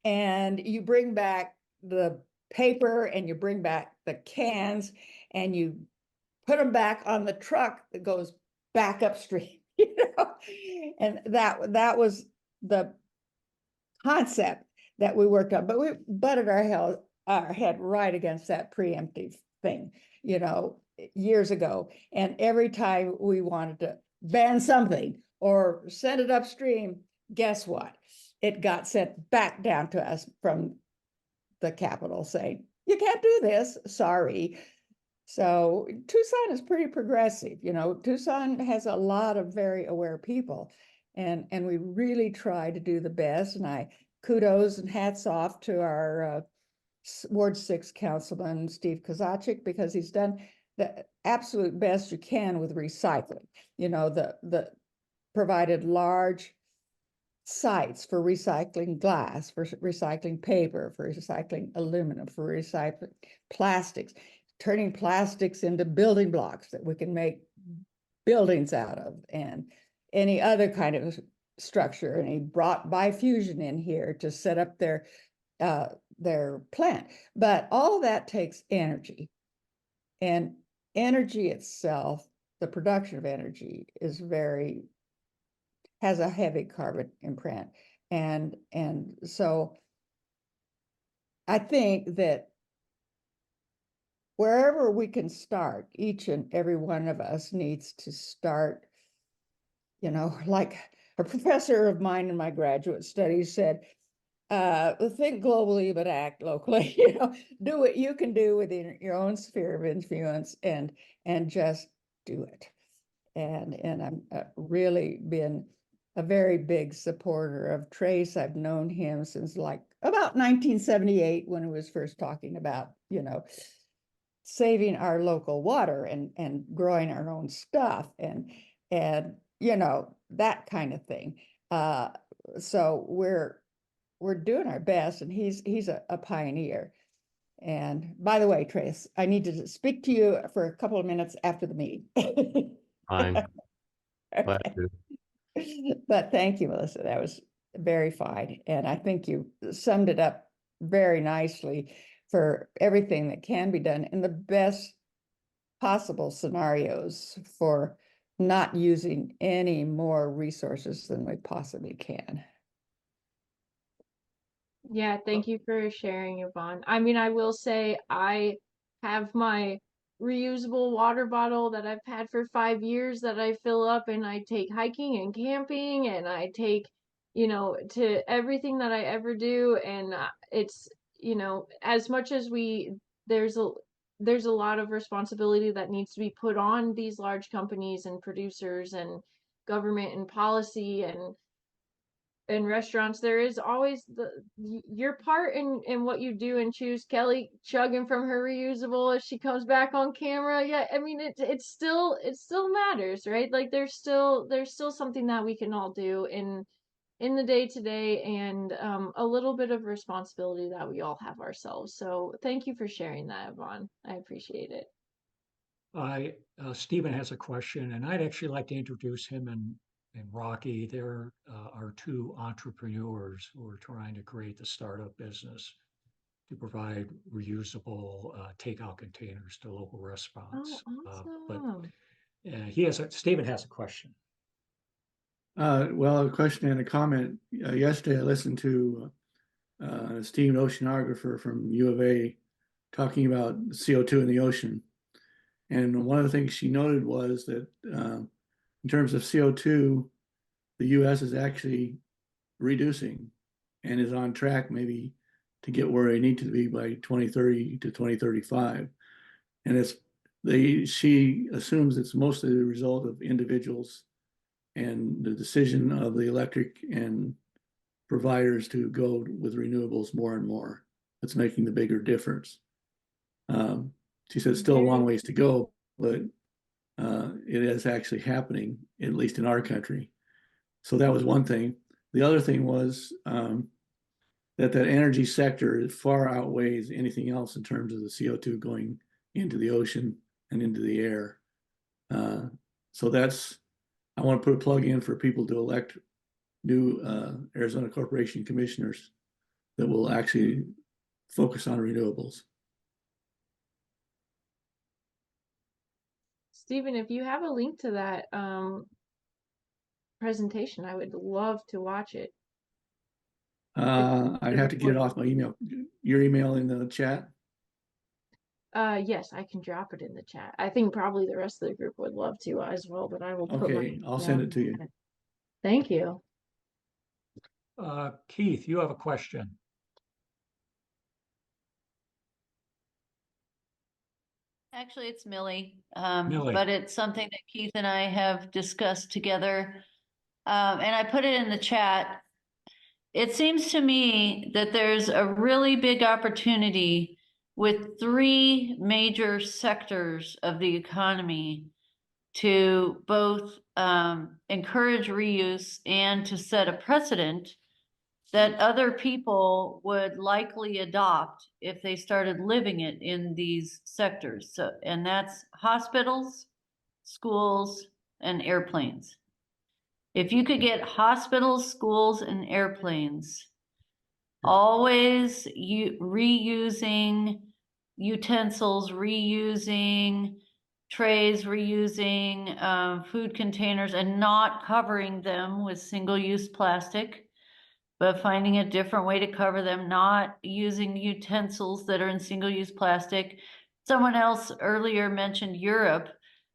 and you bring back the paper and you bring back the cans and you put them back on the truck that goes back upstream, and that was the concept that we worked on, but we butted our head right against that preemptive thing, years ago. And every time we wanted to ban something or send it upstream, guess what? It got sent back down to us from the Capitol saying, you can't do this, sorry. So Tucson is pretty progressive. Tucson has a lot of very aware people, and we really try to do the best. And I kudos and hats off to our Ward 6 Councilman, Steve Kozaczyk, because he's done the absolute best you can with recycling. The provided large sites for recycling glass, for recycling paper, for recycling aluminum, for recycling plastics, turning plastics into building blocks that we can make buildings out of, and any other kind of structure. And he brought Bifusion in here to set up their plant. But all of that takes energy, and energy itself, the production of energy, has a heavy carbon imprint. And so I think that wherever we can start, each and every one of us needs to start, like a professor of mine in my graduate studies said, think globally, but act locally. Do what you can do within your own sphere of influence, and just do it. And I'm really been a very big supporter of Trace. I've known him since like about 1978, when he was first talking about, saving our local water and growing our own stuff, and that kind of thing. So we're doing our best, and he's a pioneer. And by the way, Trace, I need to speak to you for a couple of minutes after the meeting. Fine. Glad Okay. to. But thank you, Melissa. That was very fine. And I think you summed it up very nicely for everything that can be done in the best possible scenarios for not using any more resources than we possibly can. Yeah, thank you for sharing, Yvonne. I mean, I will say I have my reusable water bottle that I've had for 5 years that I fill up and I take hiking and camping, and I take, to everything that I ever do. And it's, as much as there's a lot of responsibility that needs to be put on these large companies and producers and government and policy, and in restaurants, there is always your part in what you do and choose. Kelly chugging from her reusable as she comes back on camera. Yeah, I mean it still matters, right? Like there's still something that we can all do in the day to day, and a little bit of responsibility that we all have ourselves. So thank you for sharing that, Yvonne. I appreciate it. Stephen has a question, and I'd actually like to introduce him and Rocky. They're our two entrepreneurs who are trying to create the startup business to provide reusable takeout containers to local Oh, restaurants. But awesome. Stephen has a question. Well, a question and a comment. Yesterday, I listened to an esteemed oceanographer from U of A talking about CO2 in the ocean. And one of the things she noted was that in terms of CO2, the US is actually reducing and is on track maybe to get where they need to be by 2030 to 2035. And she assumes it's mostly the result of individuals and the decision of the electric and providers to go with renewables more and more. That's making the bigger difference. She said still a long ways to go, but it is actually happening, at least in our country. So that was one thing. The other thing was that energy sector far outweighs anything else in terms of the CO2 going into the ocean and into the air. So I want to put a plug in for people to elect new Arizona Corporation commissioners that will actually focus on renewables. Stephen, if you have a link to that presentation, I would love to watch it. I'd have to get it off my email. Your email in the chat? Yes, I can drop it in the chat. I think probably the rest of the group would love to as well, but I will put Okay, I'll send it to you. Thank you. Keith, you have a question. Actually, it's Millie, Millie. but it's something that Keith and I have discussed together. And I put it in the chat. It seems to me that there's a really big opportunity with three major sectors of the economy to both encourage reuse and to set a precedent that other people would likely adopt if they started living it in these sectors. So, and that's hospitals, schools, and airplanes. If you could get hospitals, schools, and airplanes always reusing utensils, reusing trays, reusing food containers, and not covering them with single-use plastic, but finding a different way to cover them, not using utensils that are in single-use plastic. Someone else earlier mentioned Europe.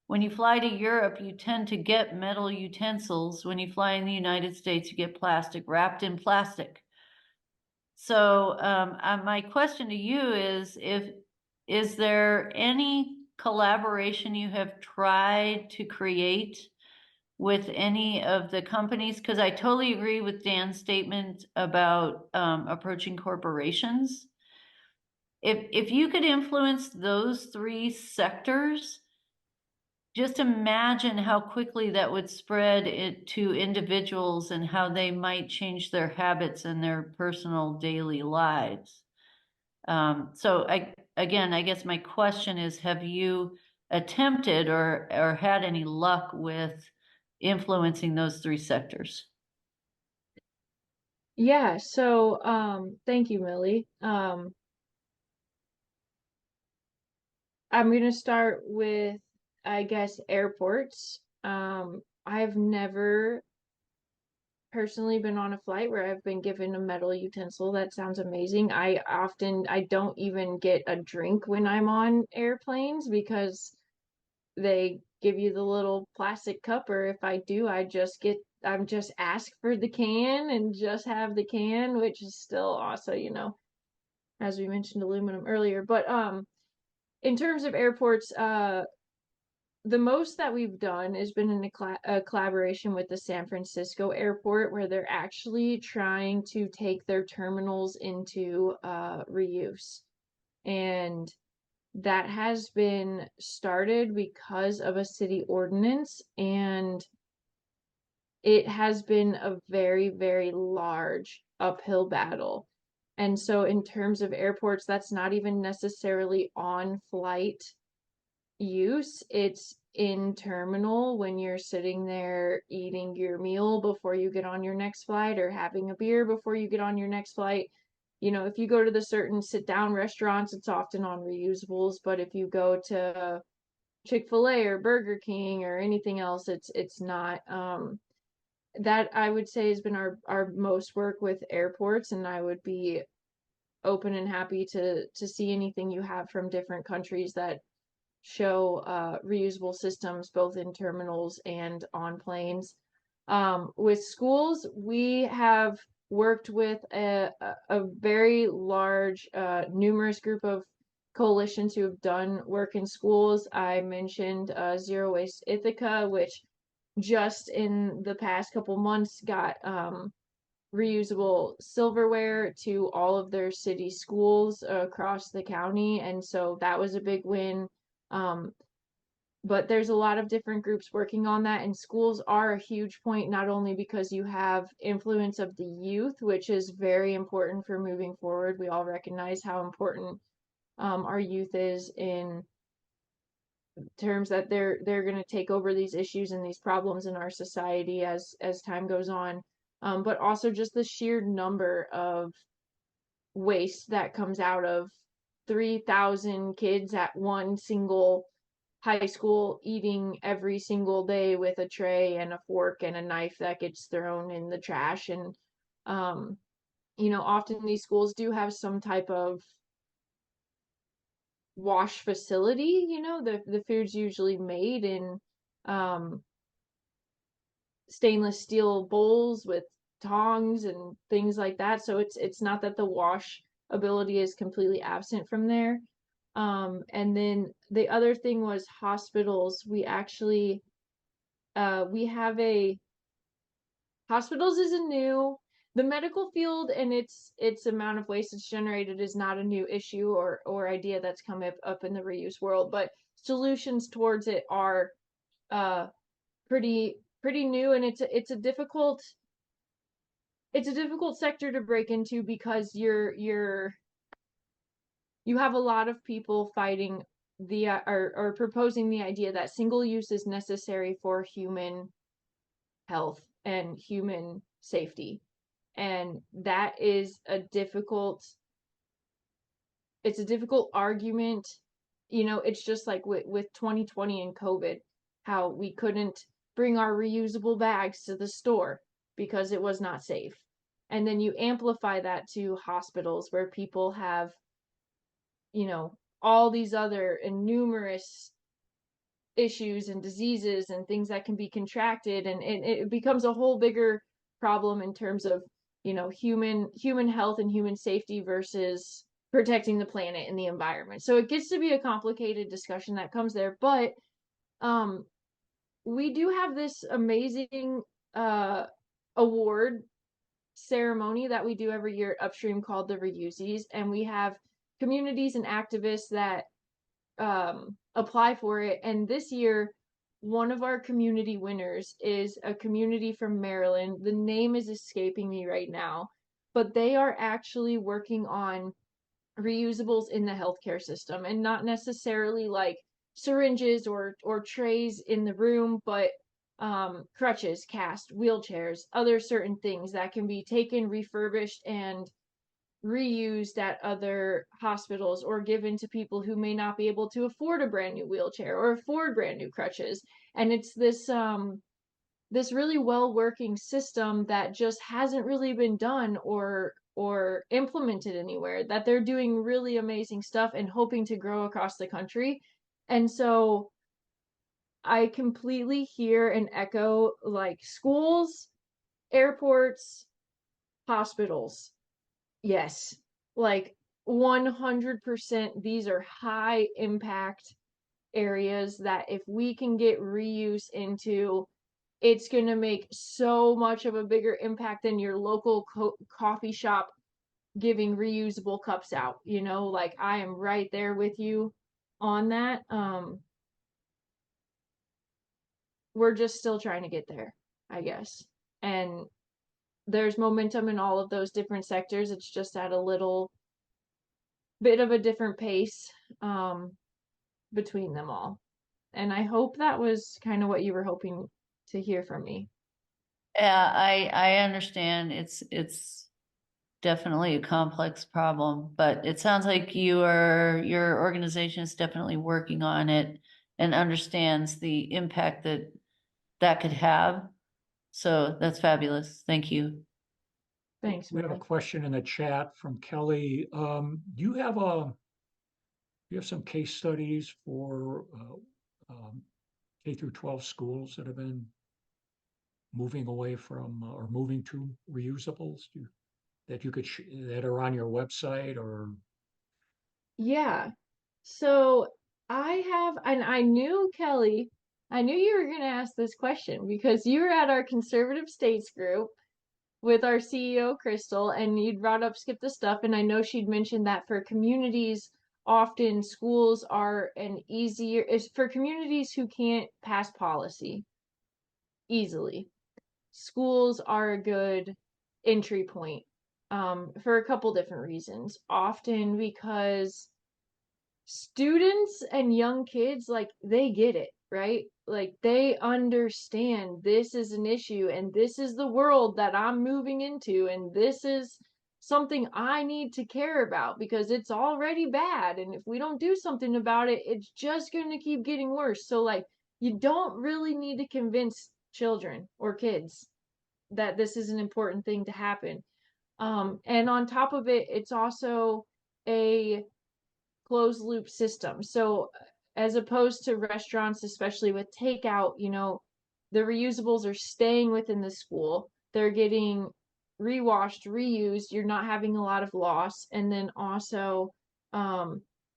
When you fly to Europe, you tend to get metal utensils. When you fly in the United States, you get plastic, wrapped in plastic. So my question to you is there any collaboration you have tried to create with any of the companies? Because I totally agree with Dan's statement about approaching corporations. If you could influence those three sectors, just imagine how quickly that would spread it to individuals and how they might change their habits and their personal daily lives. So again, I guess my question is, have you attempted or had any luck with influencing those three sectors? Yeah, so thank you, Millie. I'm gonna start with, I guess, airports. I've never personally been on a flight where I've been given a metal utensil. That sounds amazing. I don't even get a drink when I'm on airplanes because they give you the little plastic cup, or if I do, I'm just ask for the can and just have the can, which is still also, as we mentioned aluminum earlier. But in terms of airports, the most that we've done has been in a collaboration with the San Francisco airport, where they're actually trying to take their terminals into reuse. And that has been started because of a city ordinance, and it has been a very, very large uphill battle. And so in terms of airports, that's not even necessarily on flight use. It's in terminal when you're sitting there eating your meal before you get on your next flight, or having a beer before you get on your next flight. You know, if you go to the certain sit down restaurants, it's often on reusables, but if you go to Chick-fil-A or Burger King or anything else, it's not. That I would say has been our most work with airports, and I would be open and happy to see anything you have from different countries that show reusable systems both in terminals and on planes. With schools, we have worked with a very large, numerous group of coalitions who have done work in schools. I mentioned Zero Waste Ithaca, which just in the past couple months got reusable silverware to all of their city schools across the county, and so that was a big win. But there's a lot of different groups working on that, and schools are a huge point, not only because you have influence of the youth, which is very important for moving forward. We all recognize how important our youth is in terms that they're going to take over these issues and these problems in our society as time goes on. But also just the sheer number of waste that comes out of 3,000 kids at one single high school eating every single day with a tray and a fork and a knife that gets thrown in the trash. And you know, often these schools do have some type of wash facility. You know, the food's usually made in stainless steel bowls with tongs and things like that, so it's not that the wash ability is completely absent from there. And then the other thing was hospitals. We actually we have a hospitals is a new, the medical field and its amount of waste it's generated is not a new issue or idea that's come up in the reuse world, but solutions towards it are pretty new, and it's a difficult sector to break into, because you have a lot of people fighting the or proposing the idea that single use is necessary for human health and human safety, and that is it's a difficult argument. You know, it's just like with 2020 and COVID, how we couldn't bring our reusable bags to the store because it was not safe. And then you amplify that to hospitals where people have, you know, all these other and numerous issues and diseases and things that can be contracted, and it becomes a whole bigger problem in terms of, you know, human health and human safety versus protecting the planet and the environment. So it gets to be a complicated discussion that comes there, but we do have this amazing award ceremony that we do every year at Upstream called the Reusies, and we have communities and activists that apply for it. And this year, one of our community winners is a community from Maryland. The name is escaping me right now, but they are actually working on reusables in the healthcare system, and not necessarily like syringes or trays in the room, but crutches, cast, wheelchairs, other certain things that can be taken, refurbished, and reused at other hospitals, or given to people who may not be able to afford a brand new wheelchair or afford brand new crutches. And it's this this really well working system that just hasn't really been done or implemented anywhere, that they're doing really amazing stuff and hoping to grow across the country. And so I completely hear and echo, like, schools, airports, hospitals. Yes, like 100%. These are high impact areas that if we can get reuse into, it's going to make so much of a bigger impact than your local coffee shop giving reusable cups out. You know, like I am right there with you on that. We're just still trying to get there, I guess. And there's momentum in all of those different sectors. It's just at a little bit of a different pace between them all. And I hope that was kind of what you were hoping to hear from me. Yeah, I understand. It's definitely a complex problem, but it sounds like your organization is definitely working on it and understands the impact that could have. So that's fabulous. Thank you. Thanks, We have a Mary. question in the chat from Kelly. Do you have some case studies for K through 12 schools that have been moving away from or moving to reusables that you could that are on your website or? Yeah. So I have, and I knew Kelly, I knew you were going to ask this question because you were at our conservative states group with our CEO, Crystal, and you'd brought up Skip the Stuff. And I know she'd mentioned that for communities, often schools are an easier, is for communities who can't pass policy easily. Schools are a good entry point for a couple different reasons. Often because students and young kids, like, they get it, right? Like, they understand this is an issue and this is the world that I'm moving into and this is something I need to care about because it's already bad, and if we don't do something about it, it's just going to keep getting worse. So, like, you don't really need to convince children or kids that this is an important thing to happen. And on top of it, it's also a closed loop system. So as opposed to restaurants, especially with takeout, you know, the reusables are staying within the school. They're getting rewashed, reused. You're not having a lot of loss. And then also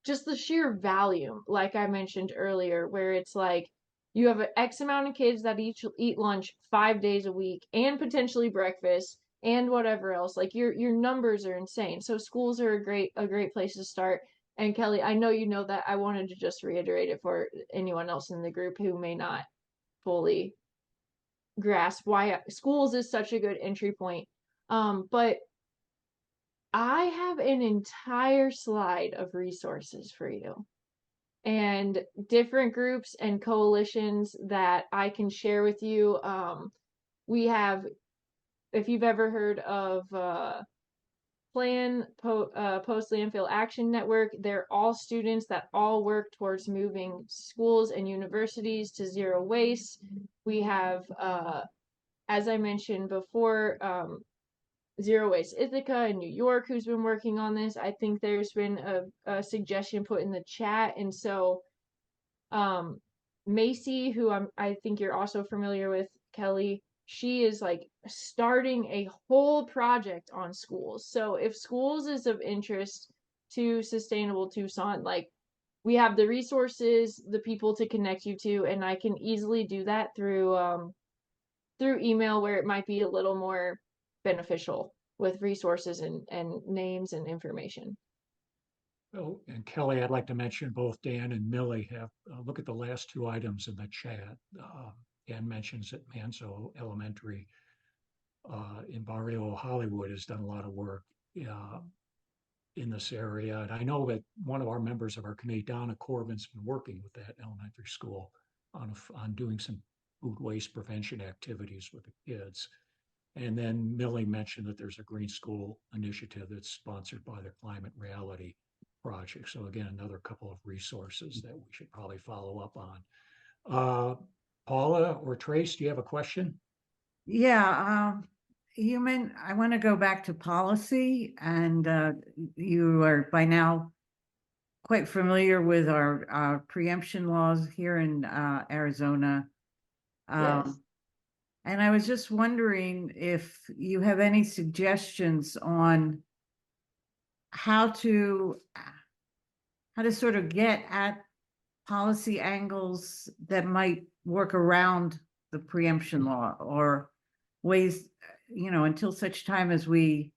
just the sheer volume, like I mentioned earlier, where it's like you have an X amount of kids that each eat lunch 5 days a week and potentially breakfast and whatever else. Like your numbers are insane. So schools are a great place to start. And Kelly, I know you know that. I wanted to just reiterate it for anyone else in the group who may not fully grasp why schools is such a good entry point. But I have an entire slide of resources for you and different groups and coalitions that I can share with you. We have, if you've ever heard of Post Landfill Action Network, they're all students that all work towards moving schools and universities to zero waste. We have, as I mentioned before, Zero Waste Ithaca in New York, who's been working on this. I think there's been a suggestion put in the chat. And so Macy, who I think you're also familiar with, Kelly, she is like starting a whole project on schools. So if schools is of interest to Sustainable Tucson, like, we have the resources, the people to connect you to, and I can easily do that through email where it might be a little more beneficial with resources and names and information. Oh, and Kelly, I'd like to mention both Dan and Millie have, look at the last two items in the chat. Dan mentions that Manzo Elementary in Barrio Hollywood has done a lot of work in this area. And I know that one of our members of our committee, Donna Corbin's been working with that elementary school on doing some food waste prevention activities with the kids. And then Millie mentioned that there's a Green School initiative that's sponsored by the Climate Reality Project. So again, another couple of resources that we should probably follow up on. Paula or Trace, do you have a question? Yeah, I want to go back to policy, and you are by now quite familiar with our preemption laws here in Arizona. Yes. And I was just wondering if you have any suggestions on how to sort of get at policy angles that might work around the preemption law, or ways, until such time as we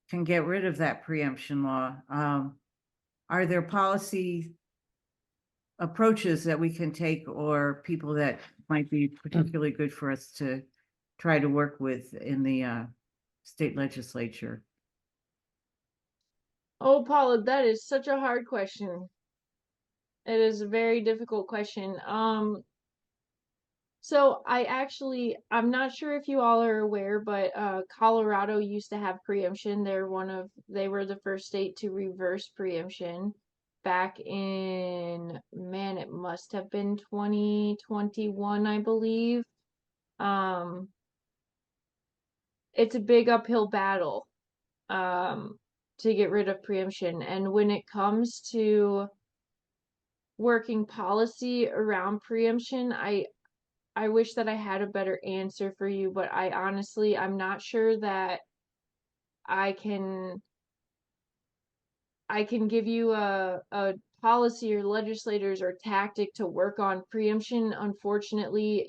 can get rid of that preemption law? Are there policy approaches that we can take, or people that might be particularly good for us to try to work with in the state legislature? Oh, Paula, that is such a hard question. It is a very difficult question. So I'm not sure if you all are aware, but Colorado used to have preemption. They were the first state to reverse preemption back in, man, it must have been 2021, I believe. It's a big uphill battle to get rid of preemption. And when it comes to working policy around preemption, I wish that I had a better answer for you, but I'm not sure that I can give you a policy or legislators or tactic to work on preemption. Unfortunately,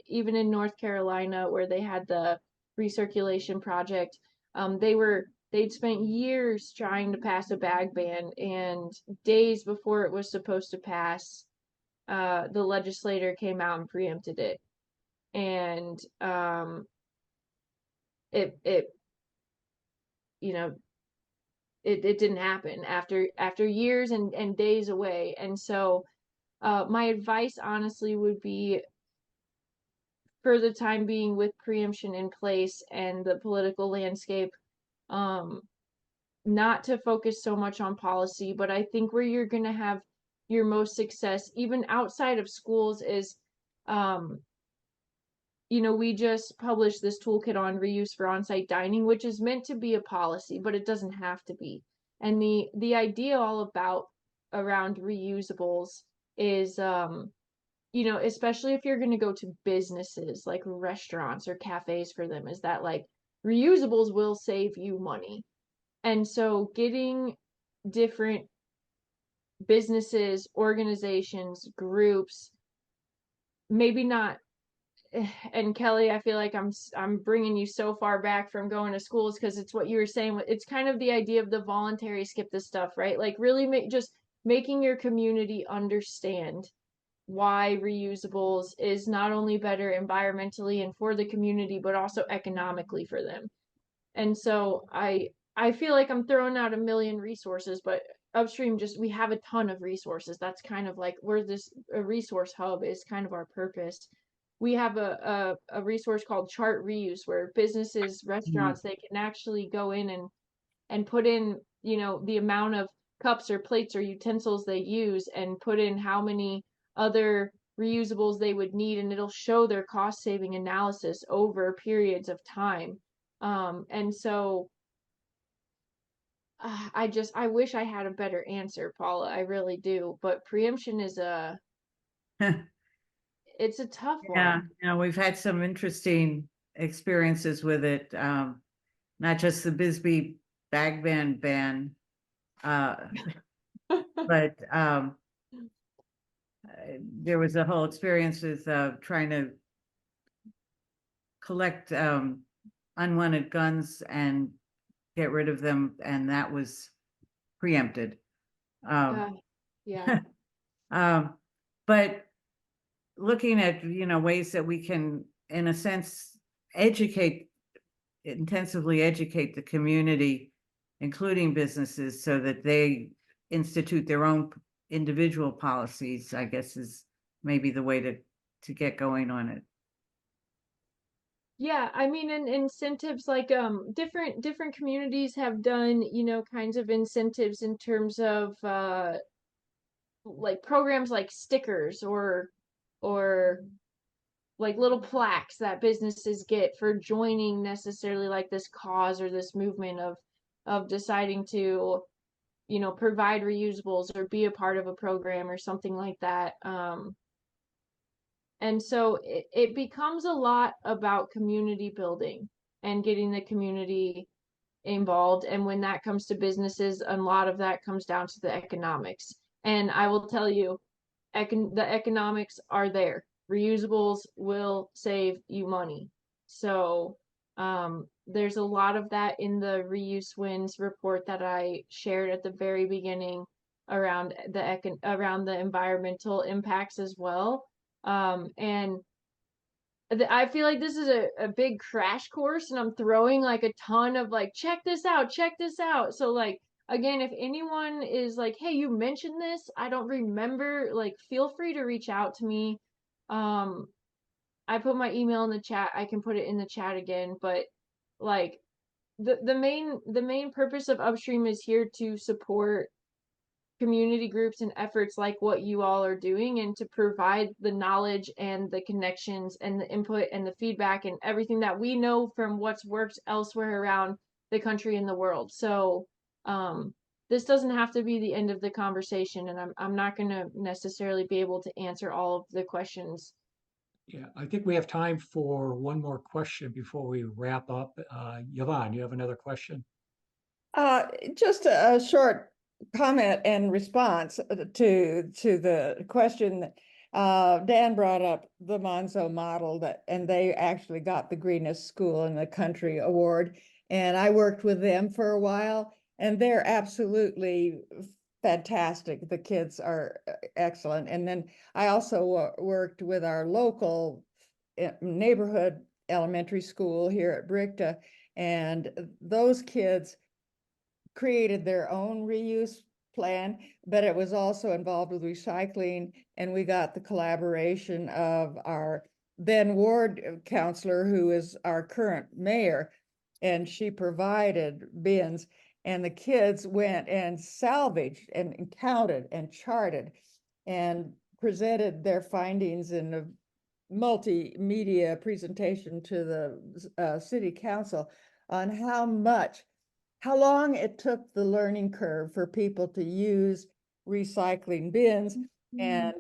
even in North Carolina, where they had the recirculation project, they'd spent years trying to pass a bag ban, and days before it was supposed to pass, the legislator came out and preempted it. And it it didn't happen after years and days away. And so my advice honestly would be, for the time being, with preemption in place and the political landscape, not to focus so much on policy, but I think where you're going to have your most success, even outside of schools, is we just published this toolkit on reuse for on-site dining, which is meant to be a policy, but it doesn't have to be. And the idea all around reusables is, especially if you're going to go to businesses like restaurants or cafes for them, is that like reusables will save you money. And so getting different businesses, organizations, groups, maybe not. And Kelly, I feel like I'm bringing you so far back from going to schools, because it's what you were saying. It's kind of the idea of the voluntary skip this stuff, right? Like really just making your community understand why reusables is not only better environmentally and for the community, but also economically for them. And so I feel like I'm throwing out a million resources, but Upstream, we have a ton of resources. That's kind of like, a resource hub is kind of our purpose. We have a resource called Chart Reuse, where businesses, restaurants, they can actually go in and put in, the amount of cups or plates or utensils they use, and put in how many other reusables they would need, and it'll show their cost saving analysis over periods of time. And so I wish I had a better answer, Paula. I really do. But preemption is it's a tough one. Yeah, we've had some interesting experiences with it. Not just the Bisbee bag ban, but there was a whole experience with trying to collect unwanted guns and get rid of them, and that was preempted. Yeah. But looking at ways that we can, in a sense, intensively educate the community, including businesses, so that they institute their own individual policies, I guess, is maybe the way to get going on it. Yeah, I mean, and incentives, like different communities have done, kinds of incentives in terms of like programs like stickers, or like little plaques that businesses get for joining necessarily like this cause or this movement of deciding to, provide reusables or be a part of a program or something like that. And so it becomes a lot about community building and getting the community involved. And when that comes to businesses, a lot of that comes down to the economics. And I will tell you, the economics are there. Reusables will save you money. So there's a lot of that in the Reuse Wins report that I shared at the very beginning around the environmental impacts as well. And I feel like this is a big crash course, and I'm throwing like a ton of like, check this out, check this out. So like, again, if anyone is like, hey, you mentioned this, I don't remember, like, feel free to reach out to me. I put my email in the chat. I can put it in the chat again, but like the main purpose of Upstream is here to support community groups and efforts like what you all are doing, and to provide the knowledge and the connections and the input and the feedback and everything that we know from what's worked elsewhere around the country and the world. So this doesn't have to be the end of the conversation, and I'm not going to necessarily be able to answer all of the questions. Yeah, I think we have time for one more question before we wrap up. Yvonne, you have another question? Just a short comment and response to the question. Dan brought up the Monzo model and they actually got the greenest school in the country award. And I worked with them for a while, and they're absolutely fantastic. The kids are excellent. And then I also worked with our local neighborhood elementary school here at Brickta, and those kids created their own reuse plan, but it was also involved with recycling. And we got the collaboration of our then ward counselor, who is our current mayor, and she provided bins, and the kids went and salvaged and counted and charted and presented their findings in a multimedia presentation to the city council on how long it took the learning curve for people to use recycling bins, and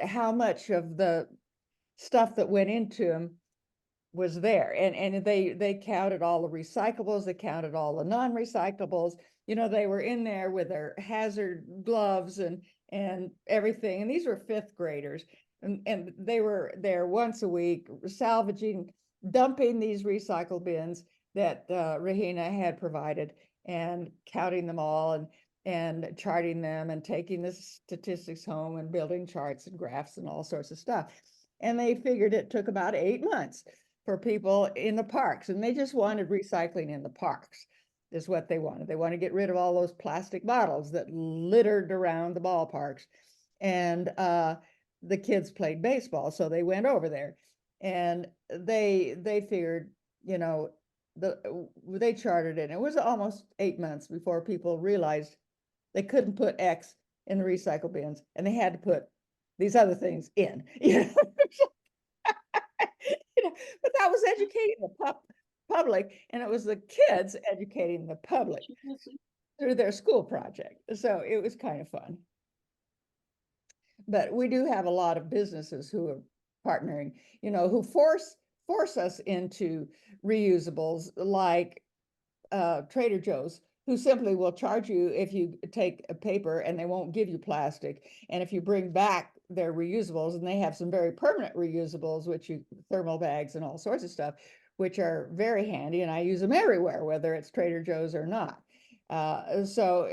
how much of the stuff that went into them was there. And they counted all the recyclables, they counted all the non-recyclables. You know, they were in there with their hazard gloves and everything. And these were fifth graders. And they were there once a week, salvaging, dumping these recycle bins that Rahina had provided, and counting them all and charting them and taking the statistics home and building charts and graphs and all sorts of stuff. And they figured it took about 8 months for people in the parks, and they just wanted recycling in the parks is what they wanted. They want to get rid of all those plastic bottles that littered around the ballparks. And the kids played baseball, so they went over there, and they figured, you know, they chartered it. It was almost 8 months before people realized they couldn't put X in the recycle bins, and they had to put these other things in. You know? You know, but that was educating the public, and it was the kids educating the public through their school project. So it was kind of fun. But we do have a lot of businesses who are partnering, you know, who force us into reusables, like Trader Joe's, who simply will charge you if you take a paper, and they won't give you plastic. And if you bring back their reusables, and they have some very permanent reusables, which you thermal bags and all sorts of stuff, which are very handy, and I use them everywhere, whether it's Trader Joe's or not. So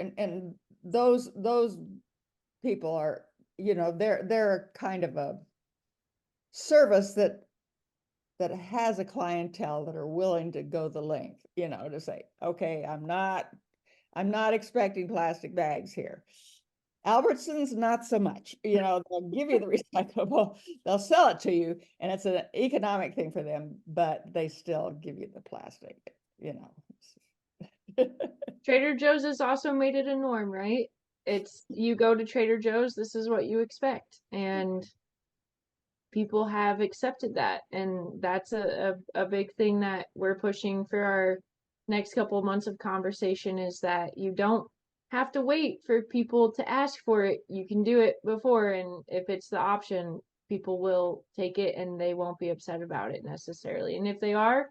those people are, you know, they're kind of a service that has a clientele that are willing to go the length, you know, to say, okay, I'm not expecting plastic bags here. Albertsons, not so much. You know, they'll give you the recyclable, they'll sell it to you, and it's an economic thing for them, but they still give you the plastic, you know. Trader Joe's has also made it a norm, right? It's, you go to Trader Joe's, this is what you expect. And people have accepted that. And that's a big thing that we're pushing for our next couple of months of conversation, is that you don't have to wait for people to ask for it. You can do it before, and if it's the option, people will take it, and they won't be upset about it necessarily. And if they are,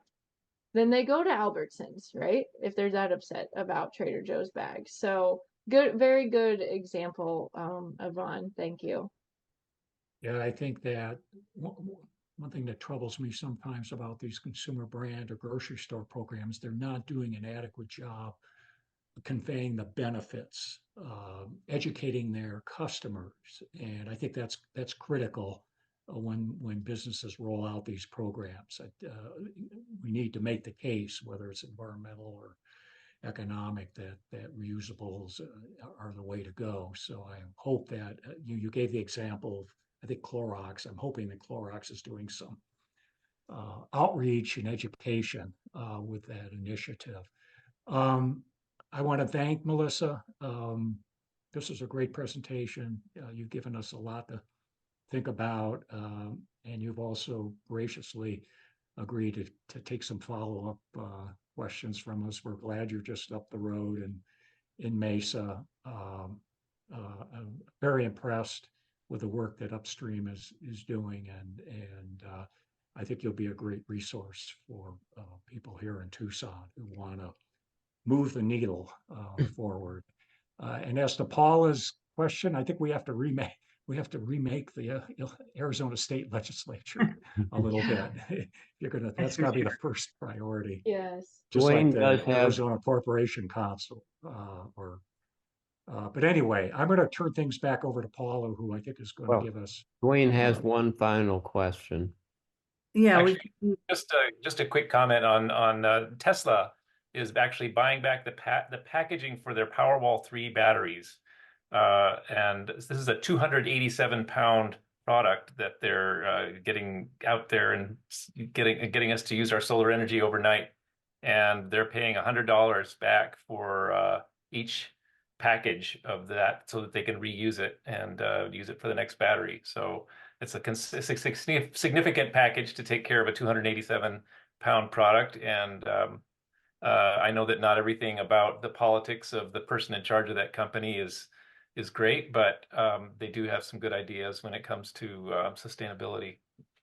then they go to Albertsons, right? If they're that upset about Trader Joe's bags. So good, very good example, Yvonne. Thank you. Yeah, I think that one thing that troubles me sometimes about these consumer brand or grocery store programs, they're not doing an adequate job conveying the benefits, educating their customers, and I think that's critical when businesses roll out these programs. We need to make the case, whether it's environmental or economic, that reusables are the way to go. So I hope that you gave the example of, I think, Clorox. I'm hoping that Clorox is doing some outreach and education with that initiative. Um, I want to thank Melissa. This is a great presentation. You've given us a lot to think about, and you've also graciously agreed to take some follow-up questions from us. We're glad you're just up the road and in Mesa. I'm very impressed with the work that Upstream is doing, and I think you'll be a great resource for people here in Tucson who want to move the needle forward. And as to Paula's question, I think we have to remake the Arizona State Legislature a little bit. That's got to be the first priority. Yes. Just like Dwayne the does have, Arizona Corporation Council. But anyway, I'm going to turn things back over to Paula, who I think is going well, to give us. Dwayne has one final question. Yeah, we, Actually, just a quick comment on Tesla is actually buying back the packaging for their Powerwall 3 batteries. And this is a 287-pound product that they're getting out there and getting us to use our solar energy overnight. And they're paying $100 back for each package of that so that they can reuse it and use it for the next battery. So it's a significant package to take care of a 287-pound product. And I know that not everything about the politics of the person in charge of that company is great, but they do have some good ideas when it comes to sustainability.